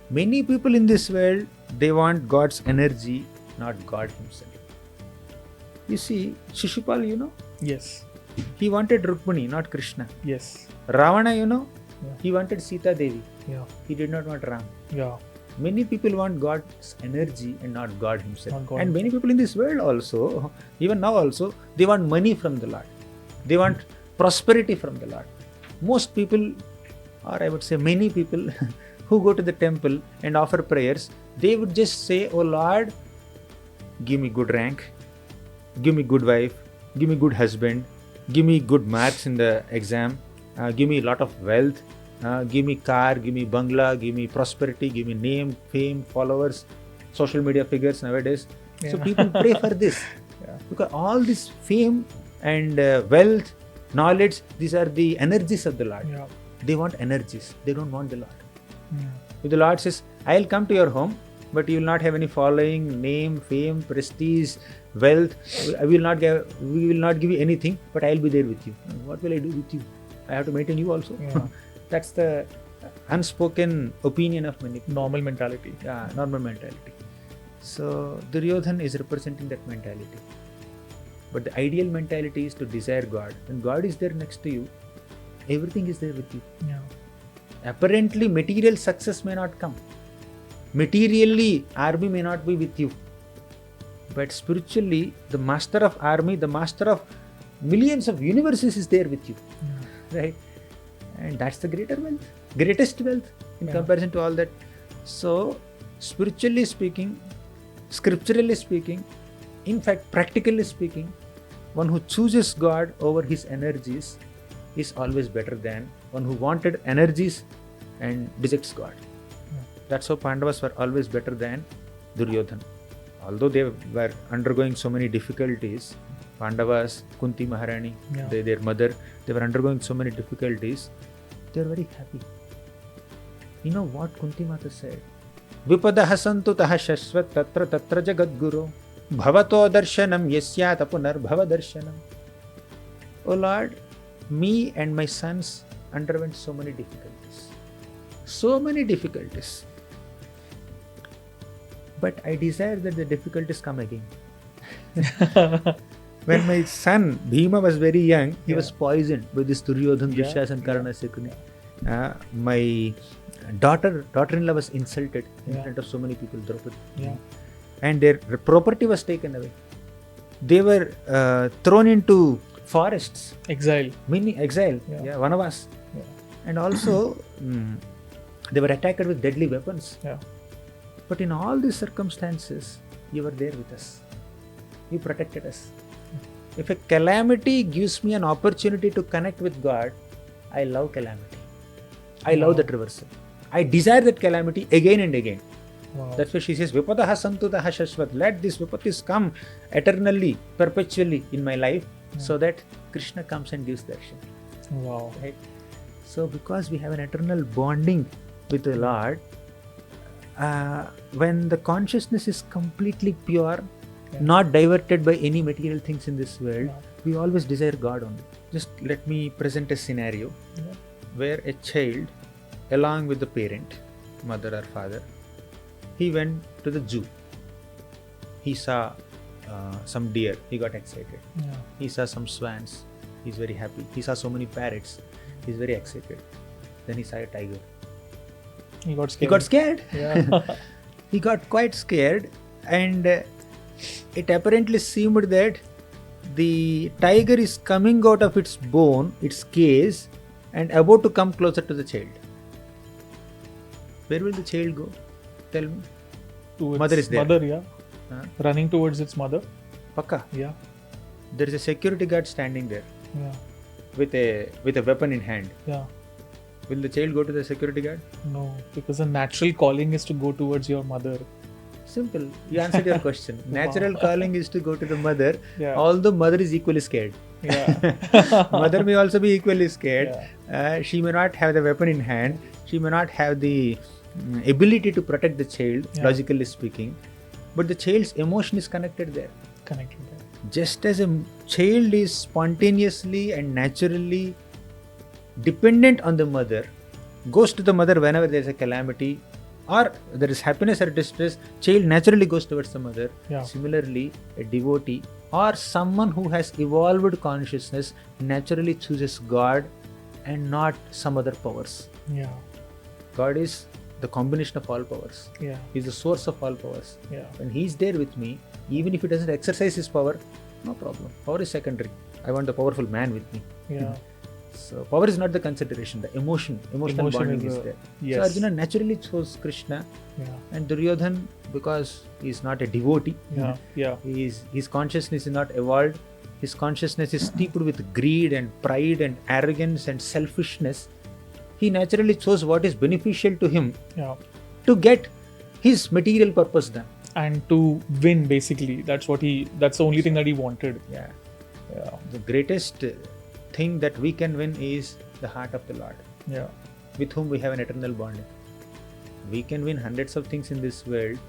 Many people in this world, they want God's energy, not God himself. You see, Shishupal, you know, Yes. he wanted Rukmini, not Krishna. Yes. Ravana, you know, Yeah. he wanted Sita Devi. Yeah. He did not want Ram. Yeah. Many people want God's energy and not God himself. Not God And many people in this world also, even now also, they want money from the Lord. They want prosperity from the Lord. Most people, or I would say many people, who go to the temple and offer prayers, they would just say, oh Lord, give me good rank, give me good wife, give me good husband, give me good marks in the exam, give me a lot of wealth, give me car, give me bungalow, give me prosperity, give me name, fame, followers, social media figures nowadays. So people pray for this. Because all this fame and wealth, knowledge, these are the energies of the Lord. Yeah. They want energies. They don't want the Lord. Yeah. If the Lord says, I'll come to your home, but you will not have any following, name, fame, prestige, wealth. We will not give you anything, but I'll be there with you. What will I do with you? I have to maintain you also. Yeah. That's the unspoken opinion of many people. Normal mentality. Yeah, normal mentality. So Duryodhan is representing that mentality. But the ideal mentality is to desire God. When God is there next to you, everything is there with you. Yeah. Apparently, material success may not come. Materially, army may not be with you. But spiritually, the master of army, the master of millions of universes is there with you. Yeah. Right? And that's the greatest wealth in comparison to all that. So, spiritually speaking, scripturally speaking, in fact, practically speaking, one who chooses God over his energies is always better than one who wanted energies and rejects God. That's how Pandavas were always better than Duryodhan. Although they were undergoing so many difficulties, Pandavas, Kunti Maharani, their mother, they were undergoing so many difficulties, they were very happy. You know what Kunti Mata said? Vipadaha santu taha shashvat tatra tatra jagadguru bhavato darshanam yasyat apunar bhava darshanam. Oh Lord, me and my sons underwent so many difficulties. So many difficulties. But I desire that the difficulties come again. When my son Bhima was very young, he was poisoned by this Duryodhan, Dushyasan, Karna, Shakuni. My daughter-in-law was insulted in front of so many people, Draupadi. And their property was taken away. They were thrown into forests. Exile. Vanavas. And also, they were attacked with deadly weapons. But in all these circumstances, you were there with us. You protected us. If a calamity gives me an opportunity to connect with God, I love calamity. I love that reversal. I desire that calamity again and again. That's why she says, Vipadaha santu taha shashvat. Let these vipatis come eternally, perpetually in my life, so that Krishna comes and gives darshan. Wow. Right? So because we have an eternal bonding with the Lord, when the consciousness is completely pure, not diverted by any material things in this world, we always desire God only. Just let me present a scenario where a child, along with the parent, mother or father, he went to the zoo. He saw some deer, he got excited. He saw some swans, he's very happy. He saw so many parrots, he's very excited. Then he saw a tiger. He got scared. Yeah. He got quite scared, and it apparently seemed that the tiger is coming out of its bone, its cage, and about to come closer to the child. Where will the child go? Tell me. To its mother is there. Mother, yeah. Running towards its mother. Pakka. Yeah. There is a security guard standing there. Yeah. With a weapon in hand. Yeah. Will the child go to the security guard? No, because the natural calling is to go towards your mother. Simple. You answered your question. Natural calling is to go to the mother. Yeah. Although mother is equally scared. Yeah. Mother may also be equally scared. Yeah. She may not have the weapon in hand. She may not have the ability to protect the child, logically speaking. But the child's emotion is connected there. Connected there. Just as a child is spontaneously and naturally dependent on the mother, goes to the mother whenever there is a calamity or there is happiness or distress, child naturally goes towards the mother. Yeah. Similarly, a devotee or someone who has evolved consciousness naturally chooses God and not some other powers. Yeah. God is the combination of all powers. Yeah. He is the source of all powers. Yeah. When he is there with me, even if he doesn't exercise his power, no problem. Power is secondary. I want the powerful man with me. Yeah. So power is not the consideration. The emotional bonding is there. Yes. So Arjuna naturally chose Krishna, and Duryodhan, because he is not a devotee, his consciousness is not evolved. His consciousness is steeped with greed and pride and arrogance and selfishness. He naturally chose what is beneficial to him to get his material purpose done. And to win, basically. That's the only thing that he wanted. Yeah. The greatest thing that we can win is the heart of the Lord. Yeah. With whom we have an eternal bonding. We can win hundreds of things in this world,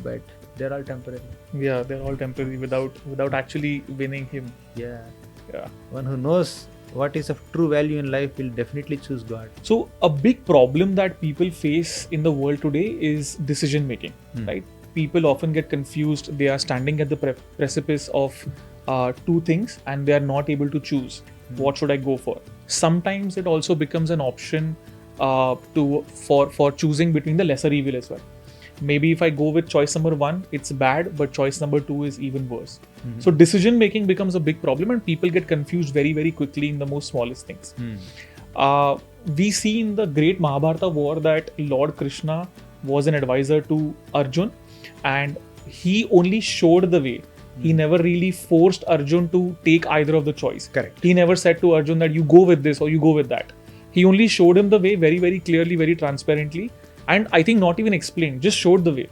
but they're all temporary. Yeah, they're all temporary without actually winning him. Yeah. Yeah. One who knows what is of true value in life will definitely choose God. So a big problem that people face in the world today is decision making, right? People often get confused. They are standing at the precipice of two things and they are not able to choose. What should I go for? Sometimes it also becomes an option for choosing between the lesser evil as well. Maybe if I go with choice number 1, it's bad, but choice number 2 is even worse. So decision making becomes a big problem and people get confused very, very quickly in the most smallest things. We see in the great Mahabharata war that Lord Krishna was an advisor to Arjuna and he only showed the way. He never really forced Arjuna to take either of the choice. Correct. He never said to Arjuna that you go with this or you go with that. He only showed him the way very, very clearly, very transparently. And I think not even explained, just showed the way.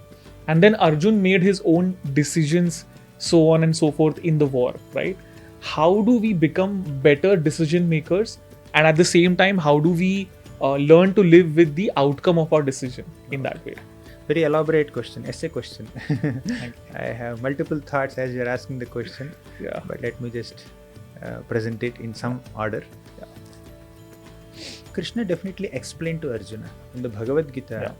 And then Arjuna made his own decisions, so on and so forth in the war, right? How do we become better decision makers? And at the same time, how do we learn to live with the outcome of our decision in that way? Very elaborate question, essay question. I have multiple thoughts as you're asking the question. Yeah. But let me just present it in some order. Yeah. Krishna definitely explained to Arjuna. In the Bhagavad Gita,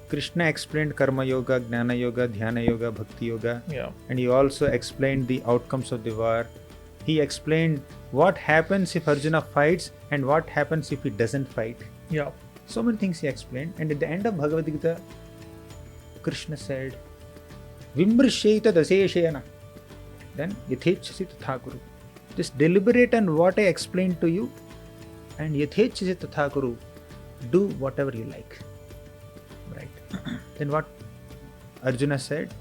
Krishna explained Karma Yoga, Jnana Yoga, Dhyana Yoga, Bhakti Yoga. Yeah. And he also explained the outcomes of the war. He explained what happens if Arjuna fights and what happens if he doesn't fight. Yeah. So many things he explained. And at the end of Bhagavad Gita, Krishna said, Vimrisheta daseshayana. Then yathechasi tatha kuru. Just deliberate on what I explained to you and yathechasi tatha kuru. Do whatever you like. Right. Then what Arjuna said,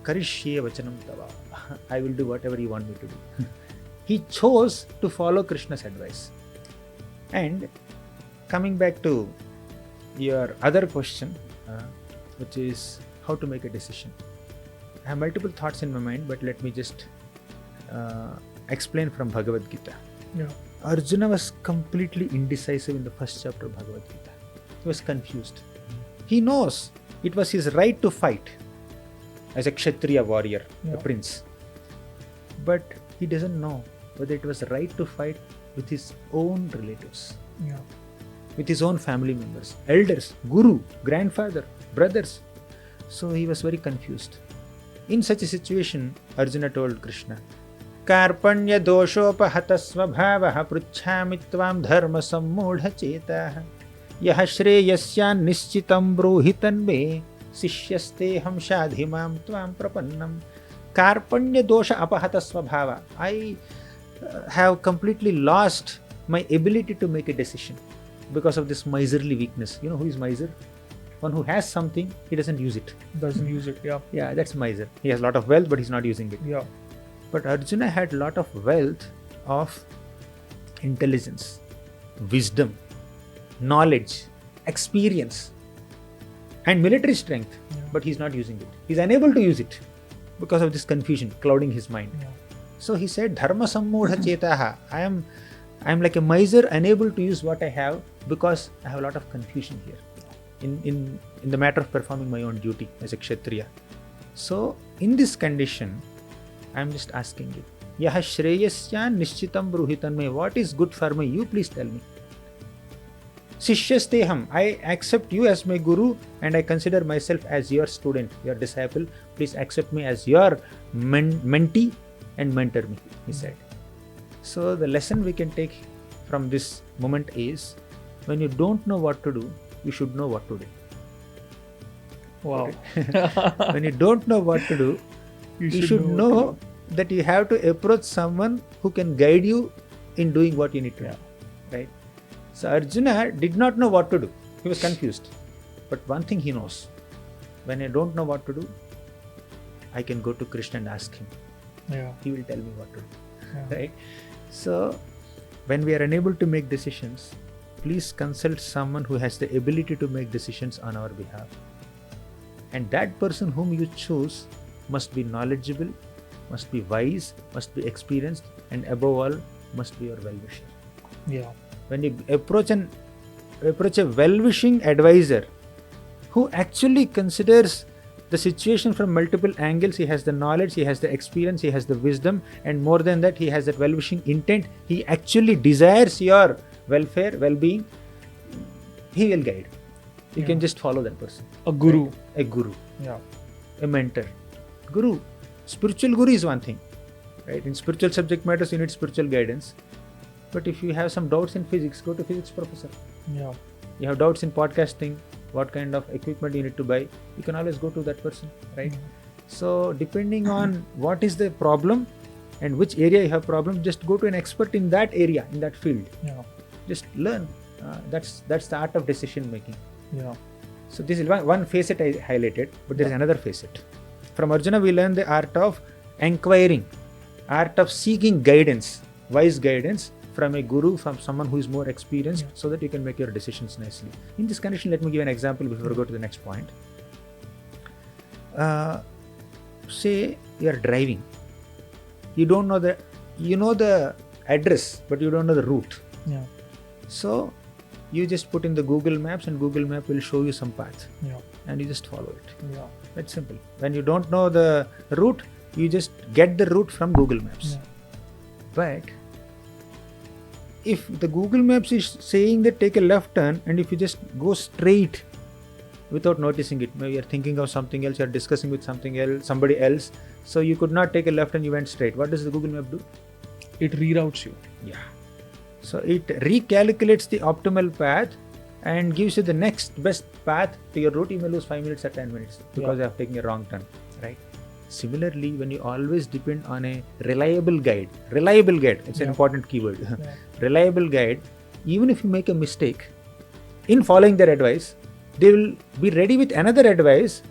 Karishye vachanam tava. I will do whatever you want me to do. He chose to follow Krishna's advice. And coming back to your other question, which is how to make a decision. I have multiple thoughts in my mind, but let me just explain from Bhagavad Gita. Yeah. Arjuna was completely indecisive in the first chapter of Bhagavad Gita. He was confused. He knows it was his right to fight as a Kshatriya warrior, a prince. But he doesn't know whether it was right to fight with his own relatives, with his own family members, elders, guru, grandfather, brothers. So he was very confused. In such a situation, Arjuna told Krishna, Karpanya doshopahata svabhavaha pruchhami tvam dharma sammudha chetah yaha shreyasyan nischitam bruhitan me sishyasteham shadhimam tvam prapannam. Karpanya dosha apahata svabhava. I have completely lost my ability to make a decision because of this miserly weakness. You know who is miser? One who has something, he doesn't use it. Yeah, that's miser. He has a lot of wealth, but he's not using it. Yeah. But Arjuna had a lot of wealth of intelligence, wisdom, knowledge, experience, and military strength, but he's not using it. He's unable to use it because of this confusion clouding his mind. So he said, Dharma sammudha chetaha. I am like a miser, unable to use what I have because I have a lot of confusion here in the matter of performing my own duty as a Kshatriya. So in this condition, I am just asking you, Yaha shreyasyan nishchitam bruhitan me. What is good for me? You please tell me. Sishyasteham. I accept you as my guru and I consider myself as your student, your disciple. Please accept me as your mentee and mentor me, he said. So the lesson we can take from this moment is, when you don't know what to do, you should know what to do. Wow. When you don't know what to do, you should know that you have to approach someone who can guide you in doing what you need to do. Right? So Arjuna did not know what to do. He was confused. But one thing he knows, when I don't know what to do, I can go to Krishna and ask him. He will tell me what to do. Right? So when we are unable to make decisions, please consult someone who has the ability to make decisions on our behalf. And that person whom you choose must be knowledgeable, must be wise, must be experienced, and above all, must be your well-wisher. When you approach a well-wishing advisor who actually considers the situation from multiple angles, he has the knowledge, he has the experience, he has the wisdom, and more than that, he has that well-wishing intent. He actually desires your welfare, well-being. He will guide. You can just follow that person. A guru. Right? A guru. A mentor. Guru. Spiritual guru is one thing. Right? In spiritual subject matters, you need spiritual guidance. But if you have some doubts in physics, go to physics professor. You have doubts in podcasting, what kind of equipment you need to buy, you can always go to that person, right? So depending on what is the problem and which area you have problem, just go to an expert in that area, in that field. Just learn. That's the art of decision making. So this is one facet I highlighted, but there is another facet. From Arjuna we learn the art of inquiring, art of seeking guidance, wise guidance from a guru, from someone who is more experienced, so that you can make your decisions nicely. In this condition, let me give an example before we go to the next point. Say you are driving. You don't know you know the address, but you don't know the route. So you just put in the Google Maps, and Google Map will show you some path, and you just follow it. That's simple. When you don't know the route, you just get the route from Google Maps. But if the Google Maps is saying that take a left turn, and if you just go straight without noticing it, maybe you're thinking of something else, you're discussing with somebody else, so you could not take a left and you went straight. What does the Google Map do? It reroutes you. So it recalculates the optimal path and gives you the next best path to your route. You may lose 5 minutes or 10 minutes because you have taken a wrong turn, right? Similarly, when you always depend on a reliable guide, it's an important keyword. Reliable guide, even if you make a mistake in following their advice, they will be ready with another advice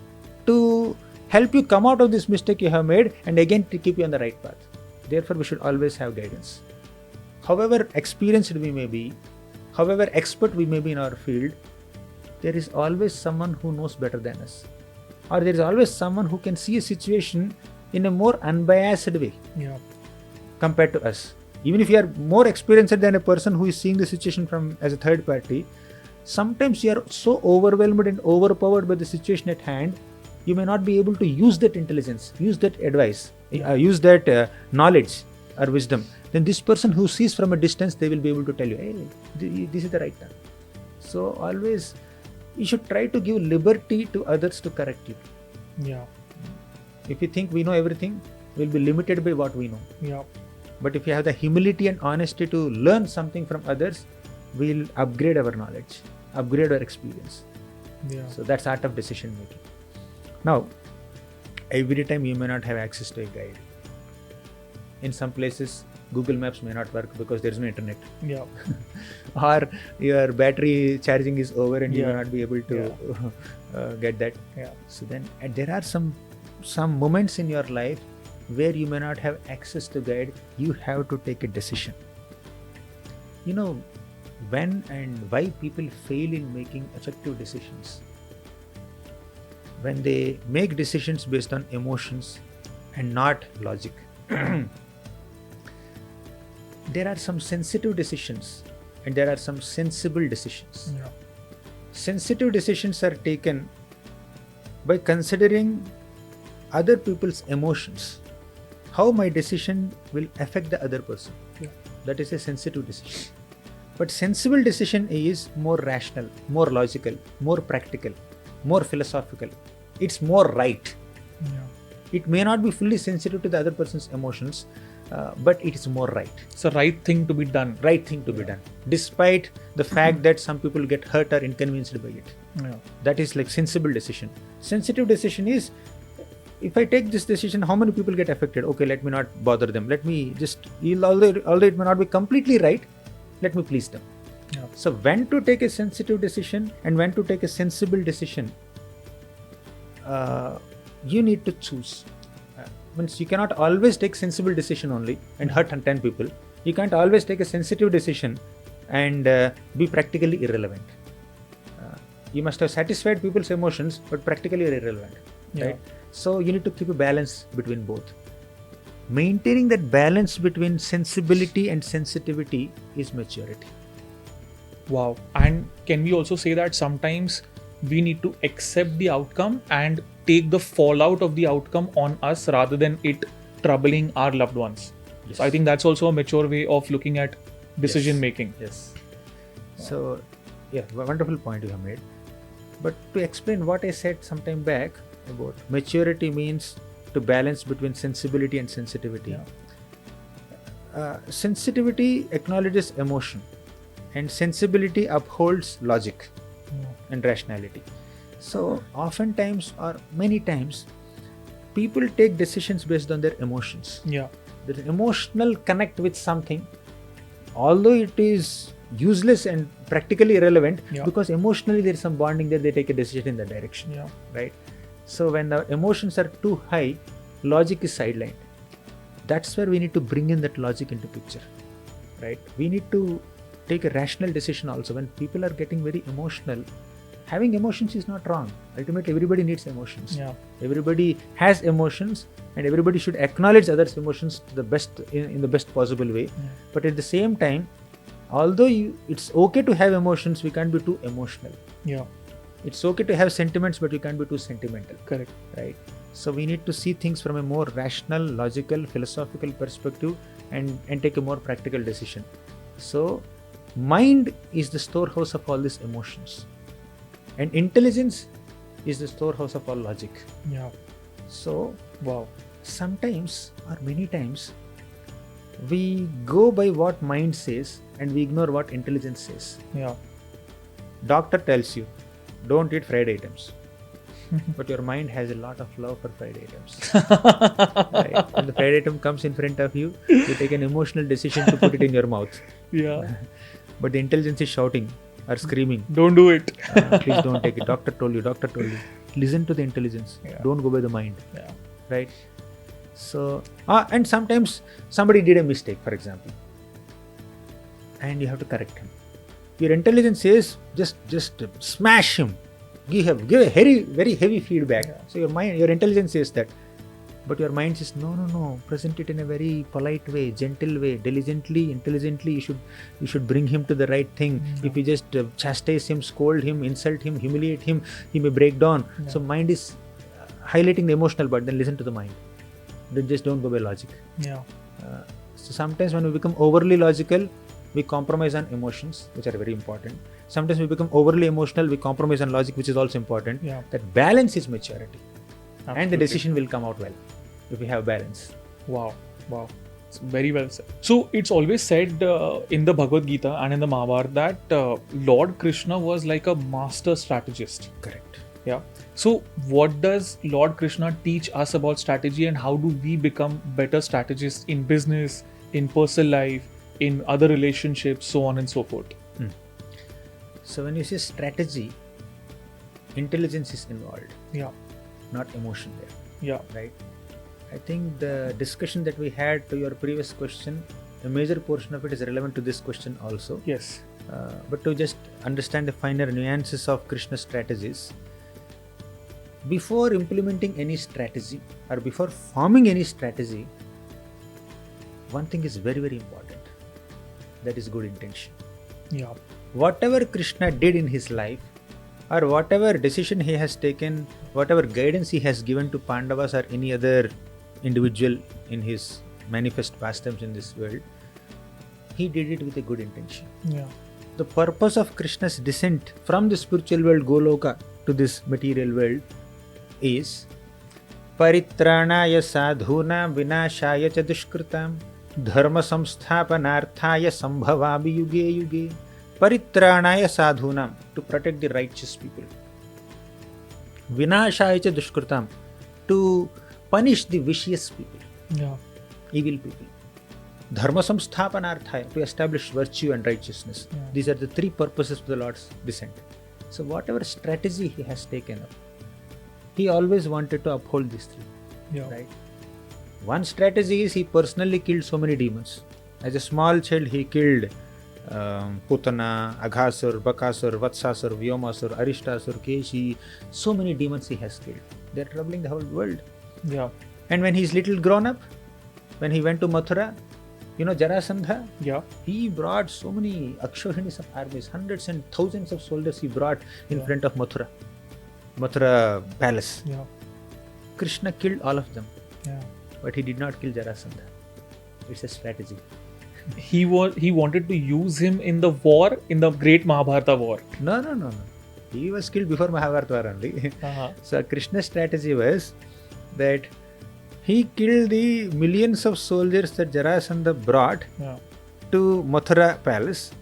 to help you come out of this mistake you have made and again to keep you on the right path. Therefore, we should always have guidance. However experienced we may be, however expert we may be in our field, there is always someone who knows better than us. Or there is always someone who can see a situation in a more unbiased way compared to us. Even if you are more experienced than a person who is seeing the situation from as a third party, sometimes you are so overwhelmed and overpowered by the situation at hand, you may not be able to use that intelligence, use that advice, use that knowledge or wisdom. Then this person who sees from a distance, they will be able to tell you, hey, this is the right time. So always, you should try to give liberty to others to correct you. Yeah. If you think we know everything, we'll be limited by what we know. Yeah. But if you have the humility and honesty to learn something from others, we'll upgrade our knowledge, upgrade our experience. Yeah. So that's art of decision making. Now, every time you may not have access to a guide. In some places, Google Maps may not work because there is no internet. Yeah. Or your battery charging is over and you Yeah. may not be able to get that. Yeah. So then there are some moments in your life where you may not have access to guide. You have to take a decision. You know, when and why people fail in making effective decisions? When they make decisions based on emotions and not logic. There are some sensitive decisions and there are some sensible decisions. Yeah. Sensitive decisions are taken by considering other people's emotions, how my decision will affect the other person. Yeah. That is a sensitive decision. But sensible decision is more rational, more logical, more practical, more philosophical. It's more right. Yeah. It may not be fully sensitive to the other person's emotions, but it is more right. It's the right thing to be done. Right thing to be done, despite the fact that some people get hurt or inconvenienced by it. Yeah. That is like sensible decision. Sensitive decision is, if I take this decision, how many people get affected? Okay, let me not bother them. Let me just, although it may not be completely right, let me please them. Yeah. So when to take a sensitive decision and when to take a sensible decision, you need to choose. Means you cannot always take sensible decision only and hurt 10 people. You can't always take a sensitive decision and be practically irrelevant. You must have satisfied people's emotions, but practically irrelevant. Yeah. Right? So you need to keep a balance between both. Maintaining that balance between sensibility and sensitivity is maturity. Wow. And can we also say that sometimes we need to accept the outcome and take the fallout of the outcome on us rather than it troubling our loved ones? Yes. So I think that's also a mature way of looking at decision making. Yes. So, yeah, wonderful point you have made. But to explain what I said some time back about maturity means to balance between sensibility and sensitivity. Yeah. Sensitivity acknowledges emotion and sensibility upholds logic and rationality. So oftentimes or many times people take decisions based on their emotions. Yeah. There is emotional connect with something, although it is useless and practically irrelevant, Yeah. because emotionally there is some bonding there, they take a decision in that direction. Yeah. Right? So when the emotions are too high, logic is sidelined. That's where we need to bring in that logic into picture. Right? We need to take a rational decision also. When people are getting very emotional, having emotions is not wrong. Ultimately, everybody needs emotions. Yeah. Everybody has emotions, and everybody should acknowledge others' emotions to the best in the best possible way. Yeah. But at the same time, although it's okay to have emotions, we can't be too emotional. Yeah. It's okay to have sentiments, but we can't be too sentimental. Correct. Right? So we need to see things from a more rational, logical, philosophical perspective and take a more practical decision. So mind is the storehouse of all these emotions, and intelligence is the storehouse of all logic. Yeah. So Wow. sometimes or many times we go by what mind says and we ignore what intelligence says. Yeah. Doctor tells you, don't eat fried items. But your mind has a lot of love for fried items. Right? When the fried item comes in front of you, you take an emotional decision to put it in your mouth. Yeah. But the intelligence is shouting or screaming, Don't do it. please don't take it. Doctor told you, doctor told you. Listen to the intelligence. Yeah. Don't go by the mind. Yeah. Right? So, and sometimes somebody did a mistake, for example, and you have to correct him. Your intelligence says, just smash him. Give a very heavy feedback. Yeah. So your mind, your intelligence says that. But your mind says, no, present it in a very polite way, gentle way, diligently, intelligently. You should bring him to the right thing. If you just chastise him, scold him, insult him, humiliate him, he may break down. So mind is highlighting the emotional part. Then listen to the mind. Then just don't go by logic. So sometimes when we become overly logical, we compromise on emotions, which are very important. Sometimes we become overly emotional, we compromise on logic, which is also important. That balance is maturity. Absolutely. And the decision will come out well if we have balance. Wow. It's very well said. So it's always said in the Bhagavad Gita and in the Mahabharata that Lord Krishna was like a master strategist. Correct. Yeah. So what does Lord Krishna teach us about strategy, and how do we become better strategists in business, in personal life, in other relationships, so on and so forth? So when you say strategy, intelligence is involved. Not emotion there. Right? I think the discussion that we had to your previous question, a major portion of it is relevant to this question also. Yes. But to just understand the finer nuances of Krishna's strategies, before implementing any strategy or before forming any strategy, one thing is very, very important. That is good intention. Whatever Krishna did in his life, or whatever decision he has taken, whatever guidance he has given to Pandavas or any other individual in his manifest pastimes in this world, he did it with a good intention. The purpose of Krishna's descent from the spiritual world Goloka to this material world is Paritranaya sadhuna vinashaya cha dushkritam dharma samsthapanarthaya sambhavami yuge yuge. Paritranaya sadhunam, to protect the righteous people. Vinashaya cha dushkritam, to punish the vicious people, evil people. Dharma samsthapanarthaya, to establish virtue and righteousness. These are the three purposes of the Lord's descent. So whatever strategy he has taken up, he always wanted to uphold these three. Right? One strategy is he personally killed so many demons. As a small child, he killed Putana, Aghasur, Bakasur, Vatsasur, Vyomasur, Arishtasur, Keshi. So many demons he has killed. They are troubling the whole world. And when he is little grown up, when he went to Mathura, Jarasandha, he brought so many Akshohinis of armies, hundreds and thousands of soldiers he brought in front of Mathura palace. Krishna killed all of them. But he did not kill Jarasandha. It's a strategy. He wanted to use him in the war, in the great Mahabharata war. No. He was killed before Mahabharata war only. So Krishna's strategy was that he killed the millions of soldiers that Jarasandha brought to Mathura palace,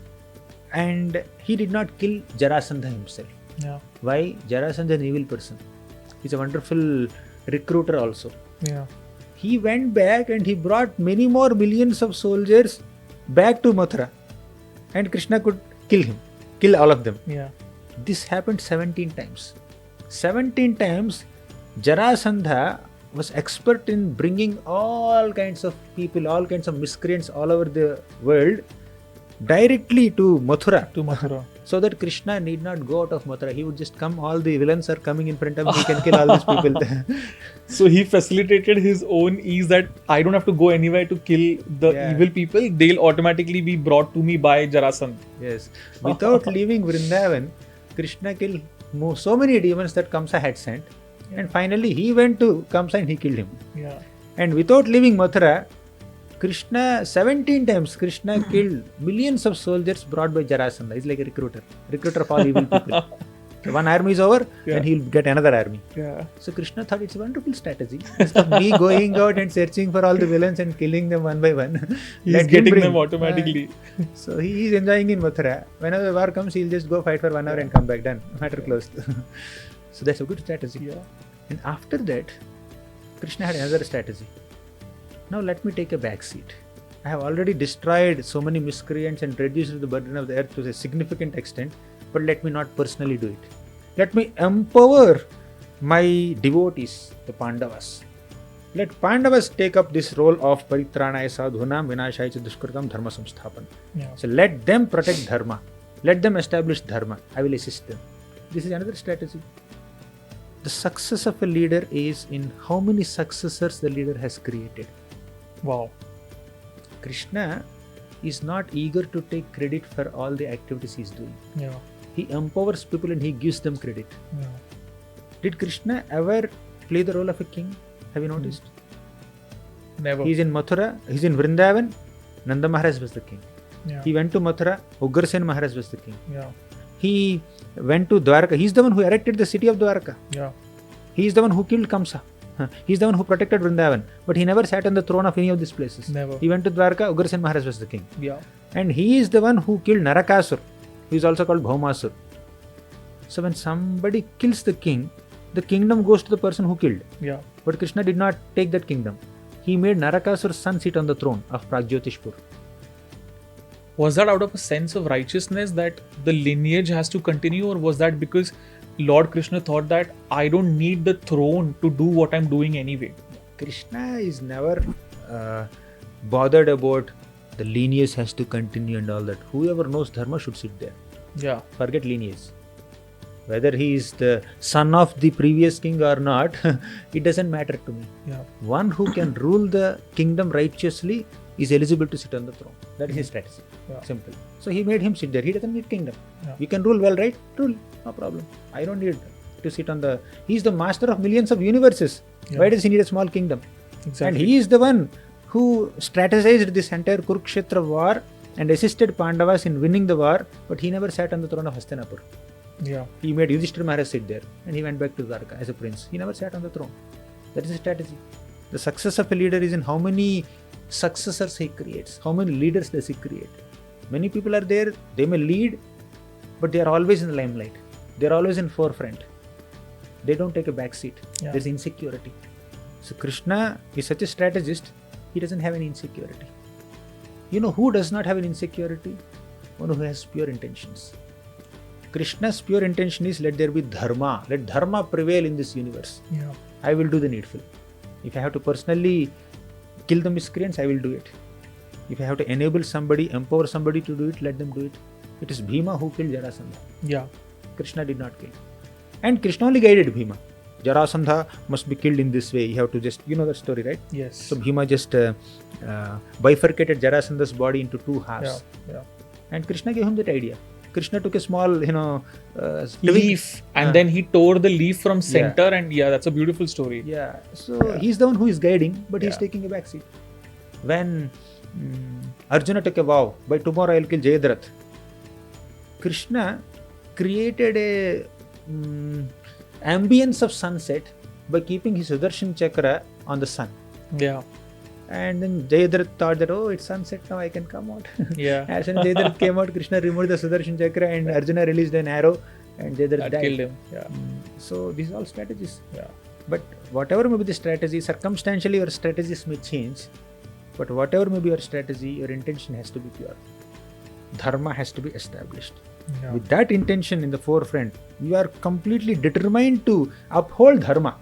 and he did not kill Jarasandha himself. Why? Jarasandha is an evil person. He's a wonderful recruiter also. He went back and he brought many more millions of soldiers back to Mathura, and Krishna could kill all of them. This happened 17 times. 17 times Jarasandha was expert in bringing all kinds of people, all kinds of miscreants all over the world directly to Mathura. So that Krishna need not go out of Mathura. He would just come, all the villains are coming in front of me, he can kill all these people. So he facilitated his own ease, that I don't have to go anywhere to kill the evil people. They'll automatically be brought to me by Jarasandha. Yes. Without leaving Vrindavan, Krishna killed so many demons that Kamsa had sent. And finally he went to Kamsa and he killed him. And without leaving Mathura, Krishna 17 times killed millions of soldiers brought by Jarasandha. He's like a recruiter of all evil people. So one army is over, and he'll get another army. So Krishna thought it's a wonderful strategy. Instead of me going out and searching for all the villains and killing them one by one, he's getting them automatically. So he is enjoying in Mathura. Whenever the war comes, he'll just go fight for 1 hour and come back. Done. Matter closed. So that's a good strategy. And after that, Krishna had another strategy. Now let me take a back seat. I have already destroyed so many miscreants and reduced the burden of the earth to a significant extent, but let me not personally do it. Let me empower my devotees, the Pandavas. Let Pandavas take up this role of Paritranaya sadhunam vinashaya cha dushkritam dharma samsthapan. So let them protect dharma. Let them establish dharma. I will assist them. This is another strategy. The success of a leader is in how many successors the leader has created. Wow. Krishna is not eager to take credit for all the activities he is doing. Yeah. He empowers people and he gives them credit. Yeah. Did Krishna ever play the role of a king? Have you noticed? Never. He's in Mathura, he's in Vrindavan, Nanda Maharaj was the king. Yeah. He went to Mathura, Ugrasen Maharaj was the king. Yeah. He went to Dwarka, he's the one who erected the city of Dwarka. Yeah. He is the one who killed Kamsa. He's the one who protected Vrindavan. But he never sat on the throne of any of these places. Never. He went to Dwarka, Ugrasen Maharaj was the king. Yeah. And he is the one who killed Narakasur, who is also called Bhaumasur. So when somebody kills the king, the kingdom goes to the person who killed. Yeah. But Krishna did not take that kingdom. He made Narakasur's son sit on the throne of Pragjyotishpur. Was that out of a sense of righteousness that the lineage has to continue, or was that because Lord Krishna thought that I don't need the throne to do what I'm doing anyway? Krishna is never bothered about the lineage has to continue and all that. Whoever knows dharma should sit there. Yeah. Forget lineage. Whether he is the son of the previous king or not, it doesn't matter to me. Yeah. One who can rule the kingdom righteously is eligible to sit on the throne. That is his strategy. Yeah. Simple. So he made him sit there. He doesn't need kingdom. Yeah. You can rule well, right? Rule. No problem. I don't need to sit on the... He is the master of millions of universes. Yeah. Why does he need a small kingdom? Exactly. And he is the one who strategized this entire Kurukshetra war and assisted Pandavas in winning the war, but he never sat on the throne of Hastinapur. Yeah. He made Yudhishthira Maharaj sit there and he went back to Dwarka as a prince. He never sat on the throne. That is a strategy. The success of a leader is in how many successors he creates, how many leaders does he create. Many people are there, they may lead, but they are always in the limelight. They are always in forefront. They don't take a back seat. Yeah. There's insecurity. So Krishna is such a strategist, he doesn't have any insecurity. You know who does not have an insecurity? One who has pure intentions. Krishna's pure intention is let there be dharma. Let dharma prevail in this universe. Yeah. I will do the needful. If I have to personally kill the miscreants, I will do it. If I have to enable somebody, empower somebody to do it, let them do it. It is Bhima who killed Jarasandha. Yeah. Krishna did not kill. And Krishna only guided Bhima. Jarasandha must be killed in this way. You have to just, you know that story, right? Yes. So Bhima just bifurcated Jarasandha's body into two halves. Yeah. And Krishna gave him that idea. Krishna took a small, Leaf, and then he tore the leaf from center, and that's a beautiful story. Yeah. So he's the one who is guiding, but he's Yeah. taking a back seat. When Arjuna took a vow, by tomorrow I'll kill Jayadratha, Krishna created a ambience of sunset by keeping his Sudarshan Chakra on the sun. Yeah. And then Jayadratha thought that, oh, it's sunset now, I can come out. Yeah. As soon as Jayadratha came out, Krishna removed the Sudarshan Chakra and Arjuna released an arrow and Jayadratha That died. killed him. Yeah. So these are all strategies. Yeah. But whatever may be the strategy, circumstantially your strategies may change. But whatever may be your strategy, your intention has to be pure. Dharma has to be established. Yeah. With that intention in the forefront, you are completely determined to uphold dharma.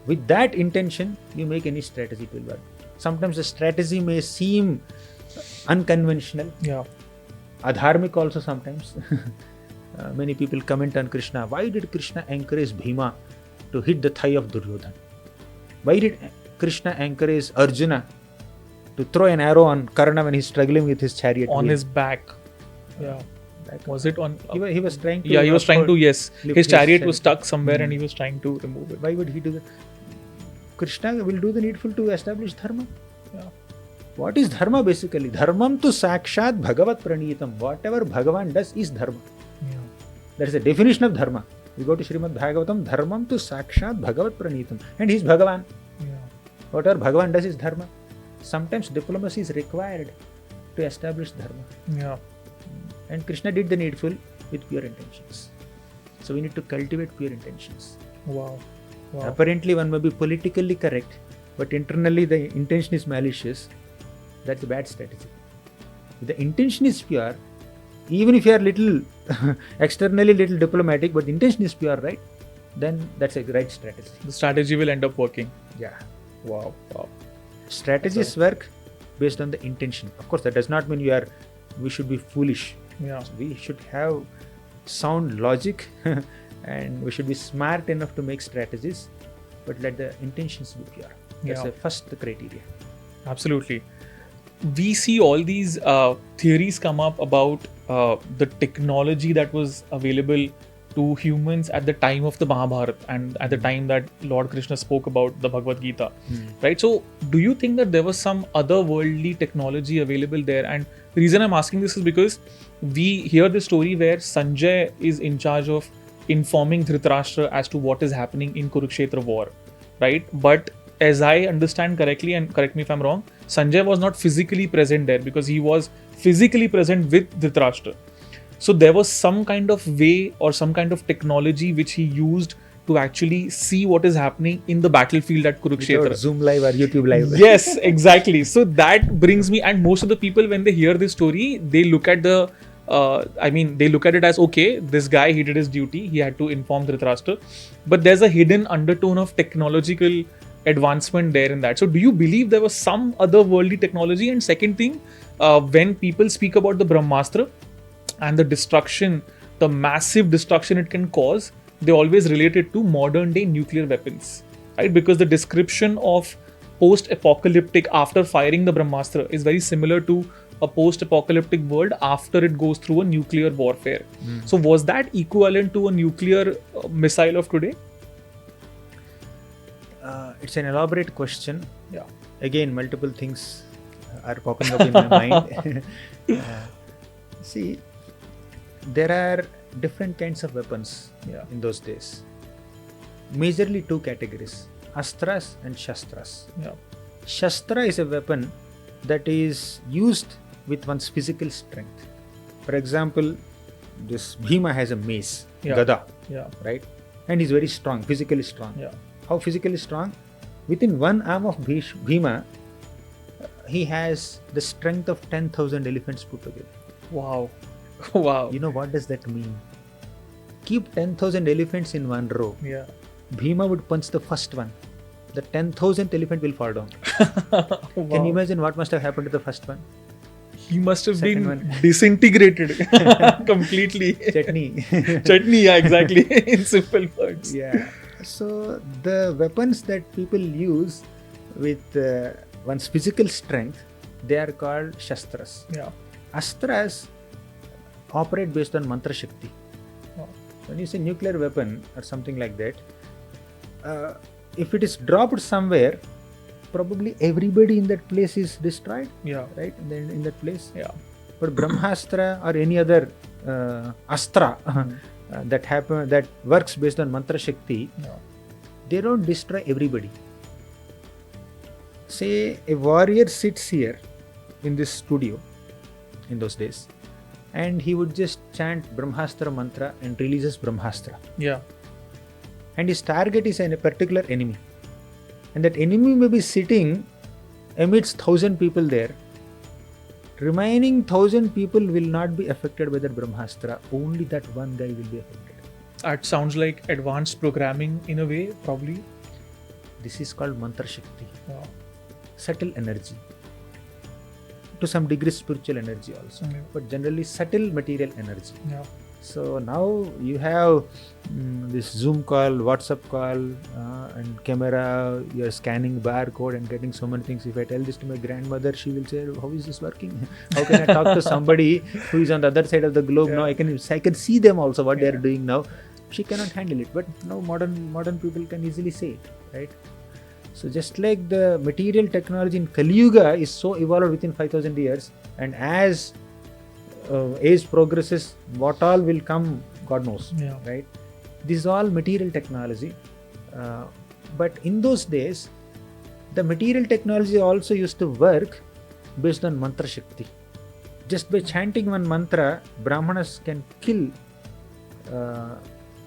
With that intention, you make any strategy to work. Sometimes the strategy may seem unconventional, Yeah. adharmic also sometimes. Many people comment on Krishna. Why did Krishna encourage Bhima to hit the thigh of Duryodhana? Why did Krishna encourage Arjuna to throw an arrow on Karna when he's struggling with his chariot? On wheel? his back. Yeah. Was it on? He was trying to. Yeah, he was trying to. Yes, lift his his chariot was chariot. stuck somewhere, and he was trying to remove it. Why would he do that? Krishna will do the needful to establish dharma. Yeah. What is dharma basically? Dharmam tu sakshat bhagavat pranitam. Whatever Bhagavan does is dharma. Yeah. That is the definition of dharma. We go to Srimad Bhagavatam, dharmam tu sakshat bhagavat pranitam. And he is Bhagavan. Yeah. Whatever Bhagavan does is dharma. Sometimes diplomacy is required to establish dharma. Yeah. And Krishna did the needful with pure intentions. So we need to cultivate pure intentions. Wow. Wow. Apparently one may be politically correct, but internally the intention is malicious. That's a bad strategy. If the intention is pure, even if you are little externally little diplomatic, but the intention is pure, right? Then that's a right strategy. The strategy will end up working. Yeah. Wow. Wow. Strategies work based on the intention. Of course, that does not mean we should be foolish. Yeah. We should have sound logic and we should be smart enough to make strategies, but let the intentions be pure. That's the first criteria. Absolutely. We see all these theories come up about the technology that was available to humans at the time of the Mahabharata and at the time that Lord Krishna spoke about the Bhagavad Gita, right? So, do you think that there was some otherworldly technology available there? And the reason I'm asking this is because we hear the story where Sanjay is in charge of informing Dhritarashtra as to what is happening in Kurukshetra war, right? But as I understand correctly, and correct me if I'm wrong, Sanjay was not physically present there because he was physically present with Dhritarashtra. So there was some kind of way or some kind of technology which he used to actually see what is happening in the battlefield at Kurukshetra. Without Zoom Live or YouTube Live. Yes, exactly. So that brings me, and most of the people, when they hear this story, they look at the they look at it as, okay, this guy, he did his duty, he had to inform Dhritarashtra. But there's a hidden undertone of technological advancement there in that. So do you believe there was some otherworldly technology? And second thing, when people speak about the Brahmastra and the destruction, the massive destruction it can cause, they always relate it to modern day nuclear weapons, right? Because the description of post-apocalyptic after firing the Brahmastra is very similar to a post-apocalyptic world after it goes through a nuclear warfare. So was that equivalent to a nuclear missile of today? It's an elaborate question. Yeah. Again, multiple things are popping up in my mind. See, there are different kinds of weapons in those days. Majorly two categories, Astras and Shastras. Yeah. Shastra is a weapon that is used with one's physical strength. For example, this Bhima has a mace, Gada, right? And he's very strong, physically strong. Yeah. How physically strong? Within one arm of Bhima, he has the strength of 10,000 elephants put together. Wow. Wow. You know what does that mean? Keep 10,000 elephants in one row. Yeah. Bhima would punch the first one. The 10,000th elephant will fall down. Wow. Can you imagine what must have happened to the first one? He must have Second been one. disintegrated completely. Chutney. Chutney, yeah, exactly. In simple words. Yeah. So the weapons that people use with one's physical strength, they are called Shastras. Yeah. Astras operate based on mantra shakti. Wow. When you say nuclear weapon or something like that, if it is dropped somewhere, probably everybody in that place is destroyed. Yeah. Right? In that place. Yeah. But Brahmastra or any other astra that works based on mantra shakti, they don't destroy everybody. Say a warrior sits here in this studio in those days, and he would just chant Brahmastra mantra and releases Brahmastra. Yeah. And his target is a particular enemy. And that enemy may be sitting amidst 1,000 people there. Remaining 1,000 people will not be affected by that Brahmastra. Only that one guy will be affected. That sounds like advanced programming in a way, probably. This is called mantra shakti. Wow. Subtle energy. To some degree spiritual energy also. Okay. But generally subtle material energy. Yeah. So now you have this Zoom call, WhatsApp call, and camera. You're scanning barcode and getting so many things. If I tell this to my grandmother, she will say, "How is this working? How can I talk to somebody who is on the other side of the globe now? I can see them also what they are doing now." She cannot handle it. But now modern people can easily say it, right? So just like the material technology in Kali Yuga is so evolved within 5,000 years, and as age progresses, what all will come, God knows, right? This is all material technology. But in those days, the material technology also used to work based on mantra shakti. Just by chanting one mantra, Brahmanas can kill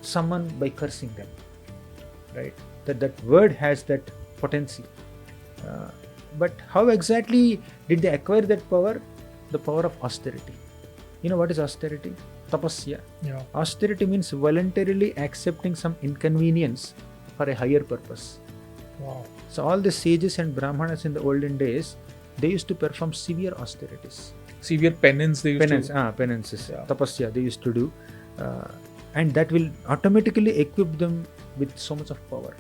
someone by cursing them, right? That word has that potency. But how exactly did they acquire that power? The power of austerity. You know what is austerity? Tapasya. Yeah. Austerity means voluntarily accepting some inconvenience for a higher purpose. Wow. So all the sages and brahmanas in the olden days, they used to perform severe austerities. Severe penance they used to. Penances. Yeah. Tapasya they used to do. and that will automatically equip them with so much of power.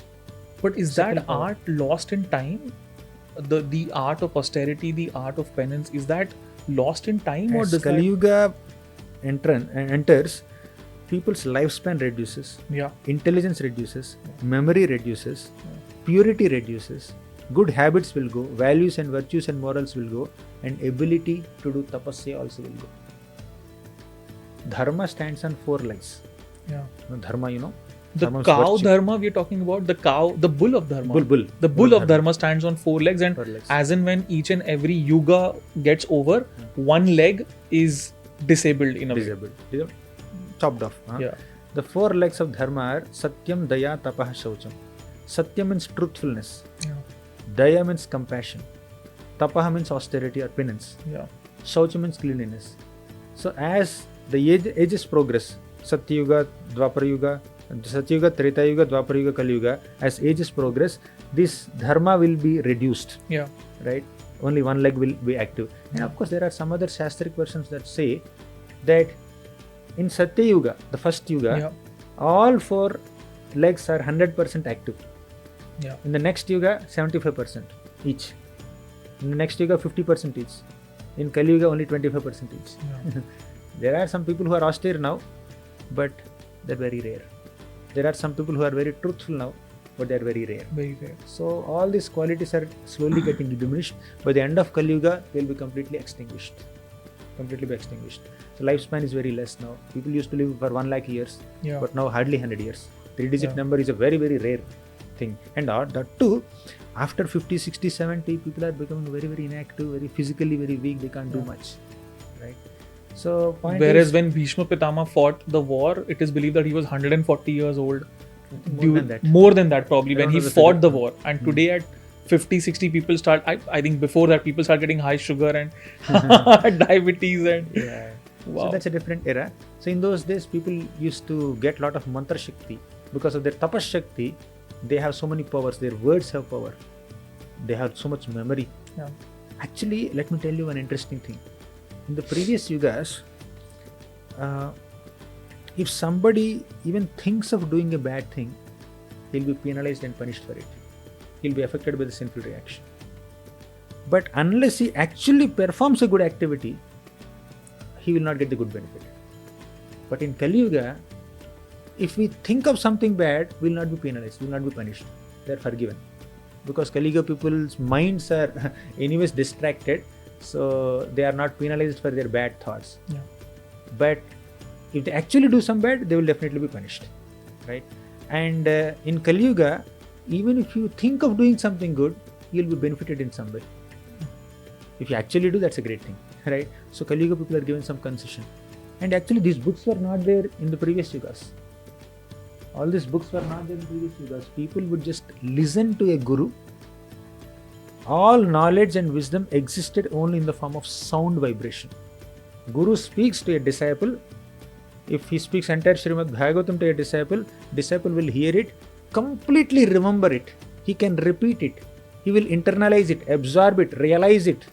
But is Subtle that power. art lost in time? The art of austerity, the art of penance, is that lost in time, or As does Kali Yuga enters, people's lifespan reduces, that? Yeah. intelligence reduces, memory reduces, purity reduces, good habits will go, values and virtues and morals will go, and ability to do tapasya also will go. Dharma stands on 4 legs. Yeah. Dharma, The Dharma is cow virtue. dharma we're talking about, the bull of dharma. Bull. The bull of dharma stands on 4 legs, and 4 legs. as in when each and every yuga gets over, one leg is disabled in a way. Disabled. Chopped off. Yeah. The 4 legs of dharma are Satyam, Daya, Tapah, Shaucham. Satyam means truthfulness. Yeah. Daya means compassion. Tapah means austerity or penance. Yeah. Shaucham means cleanliness. So as the ages progress, Satyuga, Dwapara Yuga, Satyuga, Treta Yuga, Dwapara Yuga, Kali Yuga, as ages progress, this dharma will be reduced, Yeah. right? Only one leg will be active. And of course, there are some other Shastric versions that say that in Satya Yuga, the first Yuga, Yeah. all 4 legs are 100% active. Yeah. In the next Yuga, 75% each. In the next Yuga, 50% each. In Kali Yuga, only 25% each. Yeah. There are some people who are austere now, but they're very rare. There are some people who are very truthful now, but they're very rare. Very rare. So all these qualities are slowly getting diminished. By the end of Kali Yuga, they'll be completely extinguished. So lifespan is very less now. People used to live for 1 lakh years, Yeah. but now hardly 100 years. 3-digit Yeah. number is a very, very rare thing. And that too, after 50, 60, 70, people are becoming very, very inactive, very physically very weak. They can't do much, right? So point Whereas is, when Bhishma Pitama fought the war, it is believed that he was 140 years old. More than that probably, when don't he know the fought figure. the war. And today at 50, 60 people start, I think before that people start getting high sugar and diabetes and yeah. wow. So that's a different era. So in those days, people used to get a lot of mantra shakti. Because of their tapas shakti, they have so many powers. Their words have power. They have so much memory. Yeah. Actually, let me tell you one interesting thing. In the previous yugas, if somebody even thinks of doing a bad thing, he'll be penalized and punished for it. He'll be affected by the sinful reaction. But unless he actually performs a good activity, he will not get the good benefit. But in Kali Yuga, if we think of something bad, we will not be penalized, we will not be punished. They are forgiven. Because Kali Yuga people's minds are anyways distracted, so they are not penalized for their bad thoughts. Yeah. But if they actually do some bad, they will definitely be punished, right? And in Kali Yuga, even if you think of doing something good, you will be benefited in some way. If you actually do, that's a great thing, right? So Kali Yuga people are given some concession. And actually these books were not there in the previous yugas. All these books were not there in previous yugas. People would just listen to a guru. All knowledge and wisdom existed only in the form of sound vibration. Guru speaks to a disciple. If he speaks entire Srimad Bhagavatam to a disciple will hear it, completely remember it. He can repeat it. He will internalize it, absorb it, realize it,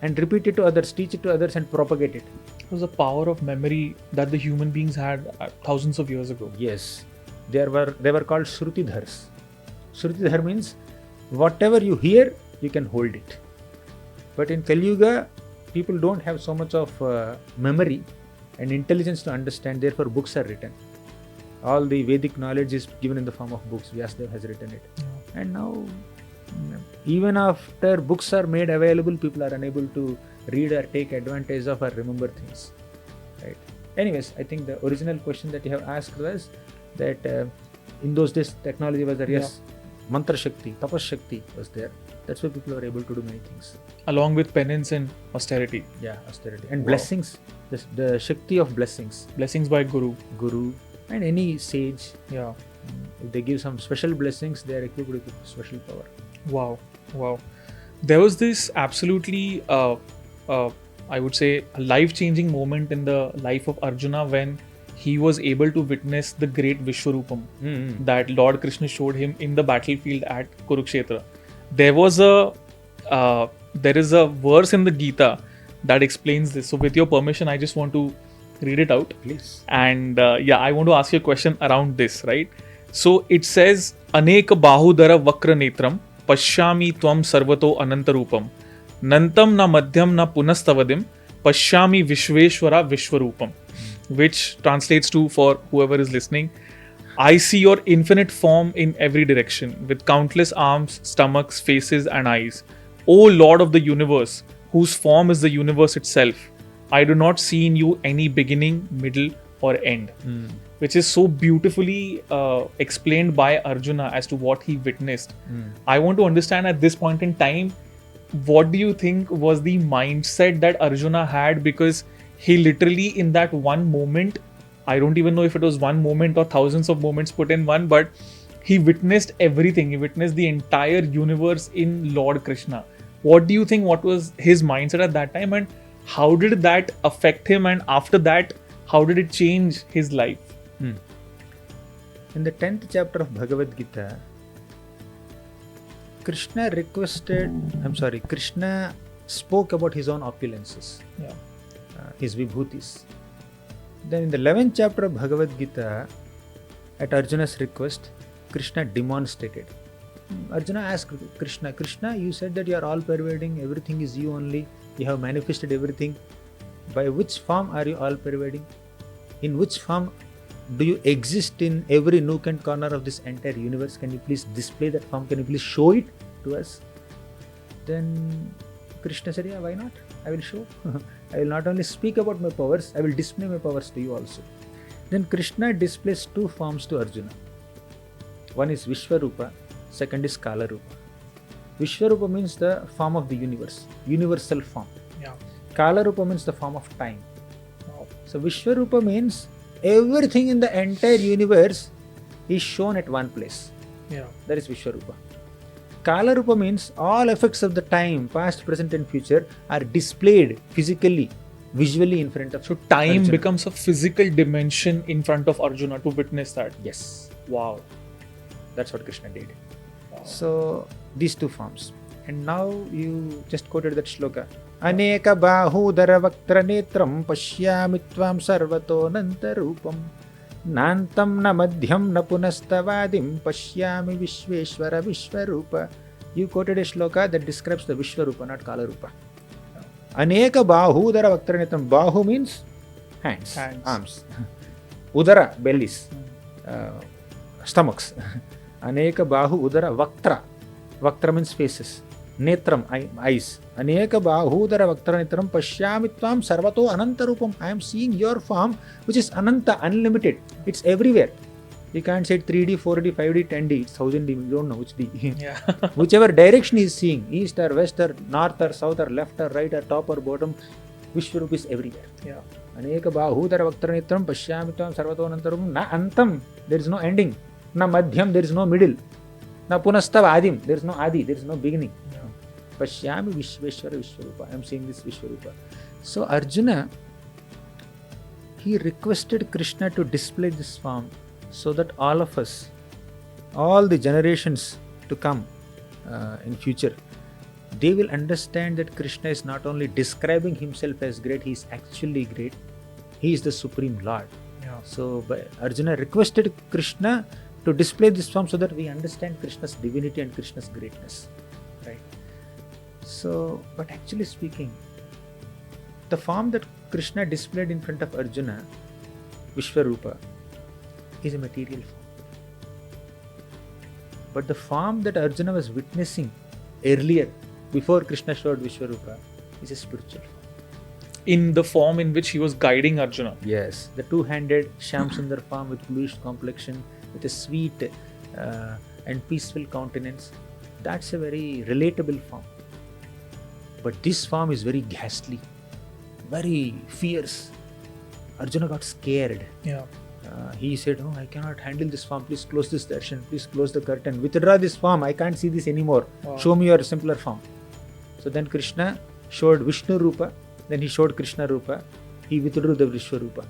and repeat it to others, teach it to others, and propagate it. It was the power of memory that the human beings had thousands of years ago. Yes, they were called Shrutidhars. Shrutidhar means whatever you hear, you can hold it. But in Kali Yuga, people don't have so much of memory and intelligence to understand, therefore books are written. All the Vedic knowledge is given in the form of books. Vyasadeva has written it. Yeah. And now, even after books are made available, people are unable to read or take advantage of or remember things. Right? Anyways, I think the original question that you have asked was that in those days technology was there. Yes, mantra shakti, tapas shakti was there. That's why people were able to do many things. Along with penance and austerity. Yeah, austerity. And Wow. blessings, the shakti of blessings. Blessings by Guru. Guru and any sage. Yeah. If they give some special blessings, they are equipped with special power. Wow. There was this absolutely, I would say, a life-changing moment in the life of Arjuna when he was able to witness the great Vishwaroopam that Lord Krishna showed him in the battlefield at Kurukshetra. There is a verse in the Gita that explains this. So with your permission, I just want to read it out. Please. And I want to ask you a question around this, right? So it says, Aneka bahudara vakra netram pashyami tvam sarvato anantarupam nantam na madhyam na punastavadim pashyami vishveshwara vishwarupam, which translates to, for whoever is listening, I see your infinite form in every direction, with countless arms, stomachs, faces, and eyes. O Lord of the universe, whose form is the universe itself, I do not see in you any beginning, middle, or end. Which is so beautifully explained by Arjuna as to what he witnessed. I want to understand at this point in time, what do you think was the mindset that Arjuna had? Because he literally, in that one moment, I don't even know if it was one moment or thousands of moments put in one, but he witnessed everything. He witnessed the entire universe in Lord Krishna. What do you think, what was his mindset at that time, and how did that affect him? And after that, how did it change his life? In the 10th chapter of Bhagavad Gita, Krishna spoke about his own opulences, his vibhutis. Then in the 11th chapter of Bhagavad Gita, at Arjuna's request, Krishna demonstrated. Arjuna asked Krishna, Krishna, you said that you are all pervading, everything is you only, you have manifested everything. By which form are you all pervading? In which form do you exist in every nook and corner of this entire universe? Can you please display that form? Can you please show it to us? Then Krishna said, yeah, why not? I will show. I will not only speak about my powers, I will display my powers to you also. Then Krishna displays two forms to Arjuna. One is Vishwaroopam, second is Kalarupa. Vishwaroopam means the form of the universe, universal form. Kalarupa means the form of time. So Vishwaroopam means everything in the entire universe is shown at one place. That is Vishwaroopam. Kalarupa means all effects of the time, past, present and future, are displayed physically, visually in front of So time Arjuna. becomes a physical dimension in front of Arjuna to witness that. Yes. Wow. That's what Krishna did. Wow. So these two forms. And now you just quoted that shloka. Aneka bahudara vaktra netram pashyami tvam sarvato nantarupam nantam na madhyam na punastavadim pashyami vishveshwara vishwarupa. You quoted a shloka that describes the Vishwarupa, not Kalarupa. Aneka bahudara vaktra netram. Bahu means hands. Arms. Udara, bellies, stomachs. Aneka bahu udara vaktra. Vaktra means faces. Netram, eyes. Aneka bahudara vaktra netram pashyami tvam sarvato anantarupam. I am seeing your form, which is ananta, unlimited. It's everywhere. You can't say 3D, 4D, 5D, 10D. It's 1000D. You don't know which D. Whichever direction he is seeing, east or west or north or south or left or right or top or bottom, Vishwarupa is everywhere. Aneka bahudara vaktra netram pashyami tvam sarvato anantarupam. Na antam, there is no ending. Na madhyam, there is no middle. Na punastav adim, there is no adi, there is no beginning. Pashyami vishveshwara vishwarupa. I am seeing this Vishwarupa. So Arjuna, he requested Krishna to display this form so that all of us, all the generations to come in future, they will understand that Krishna is not only describing himself as great, he is actually great. He is the Supreme Lord. So Arjuna requested Krishna to display this form so that we understand Krishna's divinity and Krishna's greatness. Right? So, but actually speaking, the form that Krishna displayed in front of Arjuna, Vishwarupa, is a material form. But the form that Arjuna was witnessing earlier, before Krishna showed Vishwarupa, is a spiritual form. In the form in which he was guiding Arjuna. Yes, the two-handed Shyam-Sundar form with bluish complexion, with a sweet and peaceful countenance. That's a very relatable form. But this form is very ghastly, very fierce. Arjuna got scared. He said, oh, I cannot handle this form. Please close this darshan. Please close the curtain. Withdraw this form. I can't see this anymore. Show me your simpler form. So then Krishna showed Vishnu Rupa. Then he showed Krishna Rupa. He withdrew the Vishwarupa.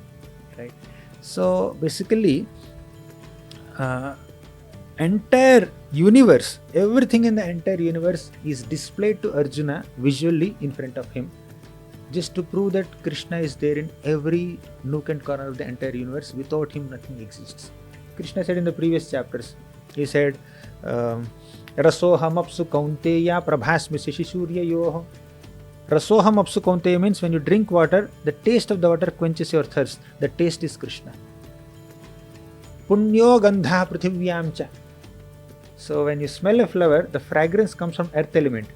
Right? So basically, entire universe, everything in the entire universe is displayed to Arjuna visually in front of him. just to prove that Krishna is there in every nook and corner of the entire universe. Without him, nothing exists. Krishna said in the previous chapters, he said, Rasoham apsu kaunteya prabhasmi shishurya yoho. Rasoham apsu kaunteya means when you drink water, the taste of the water quenches your thirst. The taste is Krishna. Punyo gandha prithivyaam cha. So when you smell a flower, the fragrance comes from earth element.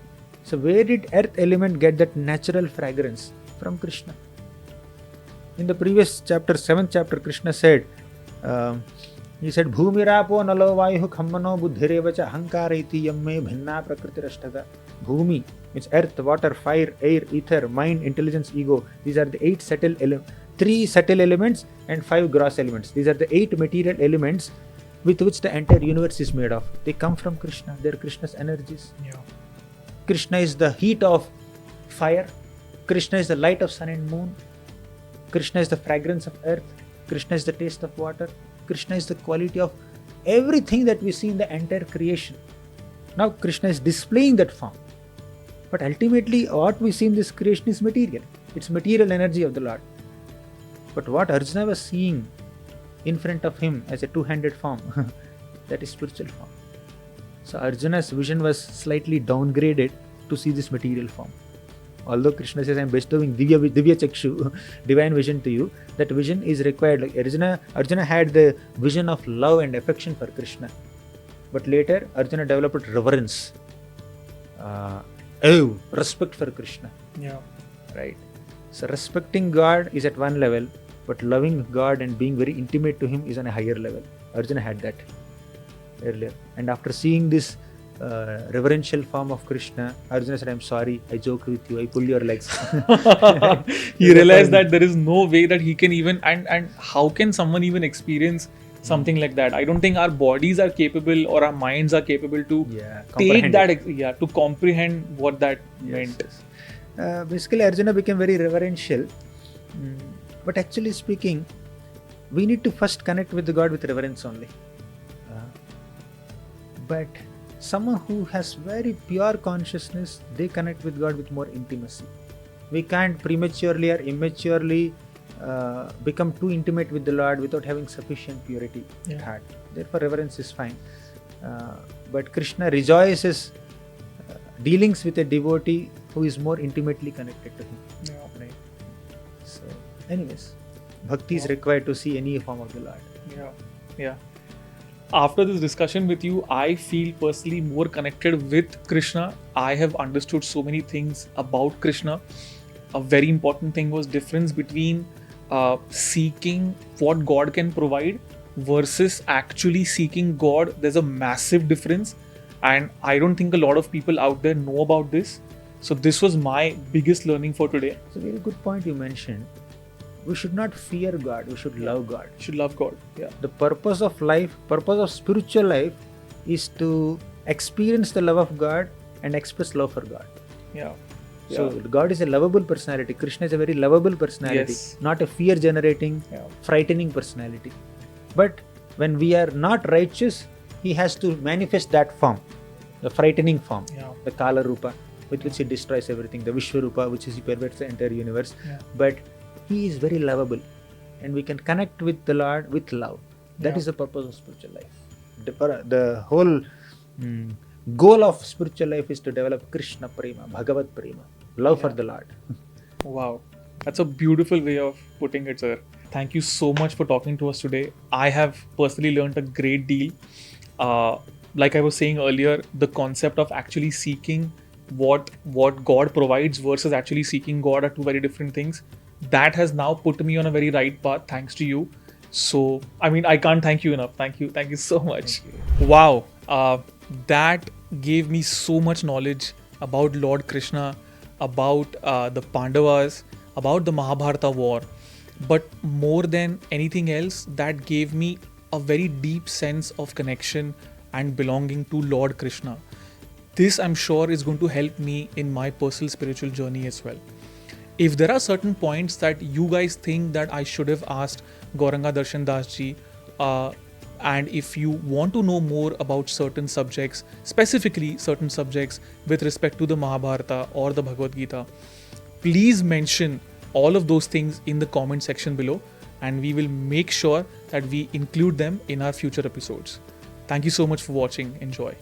So where did earth element get that natural fragrance? From Krishna. In the previous chapter, 7th chapter, Krishna said, he said, Bhumirapo nalo vayuhu khammano buddhirevacha ahankara iti yamme bhinna prakritirashtaga. Bhumi means earth, water, fire, air, ether, mind, intelligence, ego. These are the 8 subtle elements. 3 subtle elements and 5 gross elements. These are the 8 material elements with which the entire universe is made of. They come from Krishna. They are Krishna's energies. Yeah. Krishna is the heat of fire. Krishna is the light of sun and moon. Krishna is the fragrance of earth. Krishna is the taste of water. Krishna is the quality of everything that we see in the entire creation. Now Krishna is displaying that form. But ultimately what we see in this creation is material. It's material energy of the Lord. But what Arjuna was seeing in front of him as a two-handed form, that is spiritual form. So Arjuna's vision was slightly downgraded to see this material form. Although Krishna says, I am bestowing Divya Chakshu, divine vision to you, that vision is required. Like Arjuna had the vision of love and affection for Krishna. But later, Arjuna developed reverence, respect for Krishna. Yeah. Right? So respecting God is at one level, but loving God and being very intimate to Him is on a higher level. Arjuna had that earlier. And after seeing this reverential form of Krishna, Arjuna said, I'm sorry, I joked with you, I pulled your legs. He realized that there is no way that he can even, and how can someone even experience something like that? I don't think our bodies are capable or our minds are capable to take that, to comprehend what that meant. Basically, Arjuna became very reverential. But actually speaking, we need to first connect with the God with reverence only. But someone who has very pure consciousness, they connect with God with more intimacy. We can't prematurely or immaturely become too intimate with the Lord without having sufficient purity at heart. Therefore, reverence is fine. But Krishna rejoices dealings with a devotee who is more intimately connected to him. Yeah. Right? So, anyways, bhakti is required to see any form of the Lord. Yeah. After this discussion with you, I feel personally more connected with Krishna. I have understood so many things about Krishna. A very important thing was difference between seeking what God can provide versus actually seeking God. There's a massive difference, and I don't think a lot of people out there know about this. So this was my biggest learning for today. It's a very good point you mentioned. We should not fear God, we should love God. Should love God. Yeah. The purpose of life, purpose of spiritual life is to experience the love of God and express love for God. Yeah. So God is a lovable personality. Krishna is a very lovable personality, not a fear-generating, frightening personality. But when we are not righteous, He has to manifest that form, the frightening form, the Kala Rupa, with which He destroys everything, the Vishwaroopam, which is He pervades the entire universe. But He is very lovable, and we can connect with the Lord with love. That is the purpose of spiritual life. The whole goal of spiritual life is to develop Krishna Prema, Bhagavad Prema, love for the Lord. Wow. That's a beautiful way of putting it, sir. Thank you so much for talking to us today. I have personally learned a great deal. Like I was saying earlier, the concept of actually seeking what God provides versus actually seeking God are two very different things. That has now put me on a very right path thanks to you. So, I mean, I can't thank you enough. Thank you so much. Wow. That gave me so much knowledge about Lord Krishna, about the Pandavas, about the Mahabharata war. But more than anything else, that gave me a very deep sense of connection and belonging to Lord Krishna. This, I'm sure, is going to help me in my personal spiritual journey as well. If there are certain points that you guys think that I should have asked Gauranga Darshan Das ji, and if you want to know more about certain subjects, specifically certain subjects with respect to the Mahabharata or the Bhagavad Gita, please mention all of those things in the comment section below, and we will make sure that we include them in our future episodes. Thank you so much for watching. Enjoy.